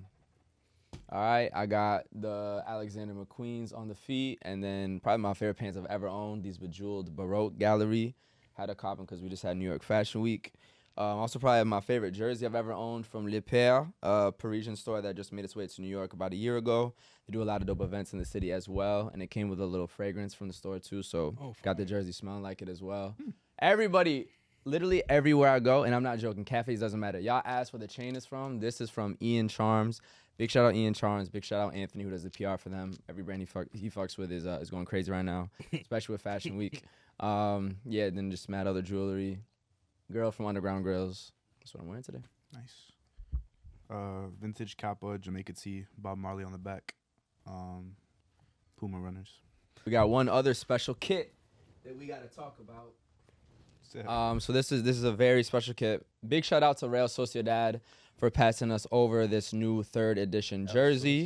All right, I got the Alexander McQueen's on the feet, and then probably my favorite pants I've ever owned, these Bejeweled Baroque Gallery. Had a cop because we just had New York Fashion Week. Also probably my favorite jersey I've ever owned from Le Père, a Parisian store that just made its way to New York about a year ago. They do a lot of dope events in the city as well, and it came with a little fragrance from the store too, so got the jersey smelling like it as well. Everybody, literally everywhere I go, and I'm not joking, cafes doesn't matter. Y'all ask where the chain is from. This is from Ian Charms. Big shout out Ian Charms. Big shout out Anthony who does the PR for them. Every brand he fucks with is going crazy right now, especially with Fashion Week. Yeah, then just mad other jewelry. Girl from Underground Grills. That's what I'm wearing today. Nice. Vintage Kappa, Jamaica T, Bob Marley on the back. Puma runners. We got one other special kit that we got to talk about. So this is a very special kit. Big shout out to Real Sociedad for passing us over this new 3rd edition jersey.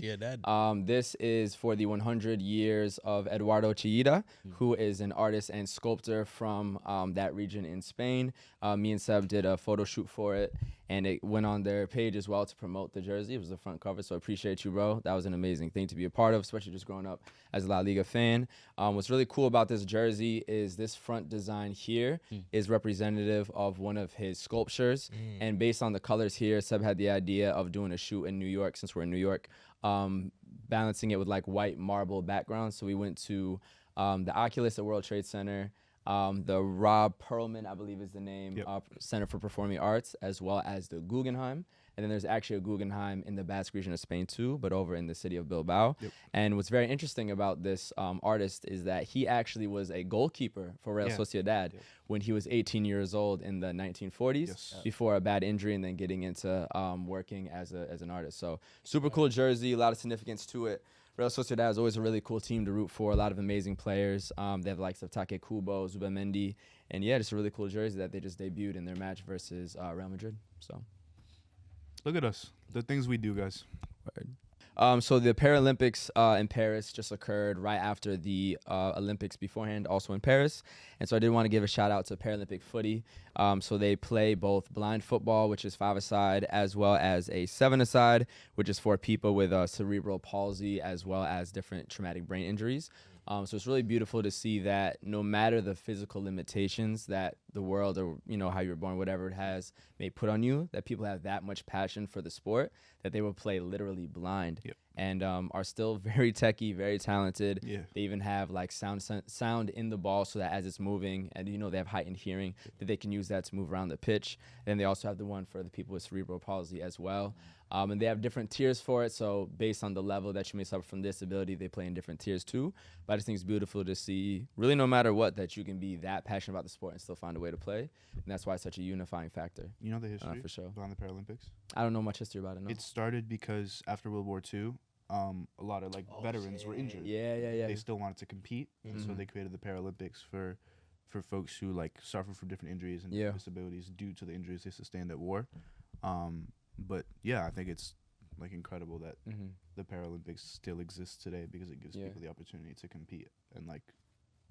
This is for the 100 years of Eduardo Chillida, who is an artist and sculptor from that region in Spain. Me and Seb did a photo shoot for it, and it went on their page as well to promote the jersey. It was the front cover, so I appreciate you, bro. That was an amazing thing to be a part of, especially just growing up as a La Liga fan. What's really cool about this jersey is this front design here is representative of one of his sculptures, and based on the colors here, Seb had the idea of doing a shoot in New York, since we're in New York, balancing it with like white marble background. So we went to the Oculus at World Trade Center, the Rob Perlman, I believe is the name, Center for Performing Arts, as well as the Guggenheim. And then there's actually a Guggenheim in the Basque region of Spain too, but over in the city of Bilbao. And what's very interesting about this artist is that he actually was a goalkeeper for Real Sociedad when he was 18 years old in the 1940s before a bad injury, and then getting into working as an artist. So super cool jersey, a lot of significance to it. Real Sociedad is always a really cool team to root for. A lot of amazing players. They have the likes of Take Kubo, Zubamendi, and yeah, just a really cool jersey that they just debuted in their match versus Real Madrid. So. Look at us. The things we do, guys. So the Paralympics in Paris just occurred right after the Olympics beforehand, also in Paris. And so I did want to give a shout out to Paralympic footy. So they play both blind football, which is 5-a-side, as well as a 7-a-side, which is for people with cerebral palsy, as well as different traumatic brain injuries. So it's really beautiful to see that no matter the physical limitations that the world, or how you were born, whatever it has, may put on you, that people have that much passion for the sport that they will play literally blind, and are still very techy, very talented. They even have like sound in the ball, so that as it's moving, and they have heightened hearing, that they can use that to move around the pitch. And they also have the one for the people with cerebral palsy as well. And they have different tiers for it, so based on the level that you may suffer from disability, they play in different tiers too. But I just think it's beautiful to see, really no matter what, that you can be that passionate about the sport and still find a way to play. And that's why it's such a unifying factor. You know the history for sure. behind the Paralympics? I don't know much history about it, no. It started because after World War II, a lot of veterans were injured. They still wanted to compete, and so they created the Paralympics for folks who suffer from different injuries and disabilities due to the injuries they sustained at war. But yeah, I think it's incredible that the Paralympics still exists today, because it gives people the opportunity to compete and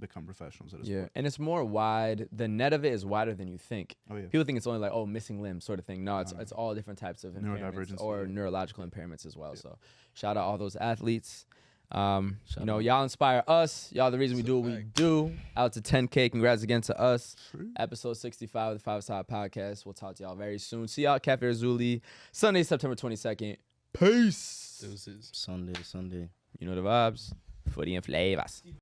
become professionals at a sport. And it's more wide. The net of it is wider than you think. People think it's only missing limbs sort of thing. No, it's all different types of impairments or neurological impairments as well. So shout out all those athletes. Y'all inspire us. Y'all the reason we do what we do. Out to 10K. Congrats again to us. Episode 65 of the 5ASIDE podcast. We'll talk to y'all very soon. See y'all at Cafe Azzurri, Sunday, September 22nd. Peace. Sunday. You know the vibes. Footy and flavors.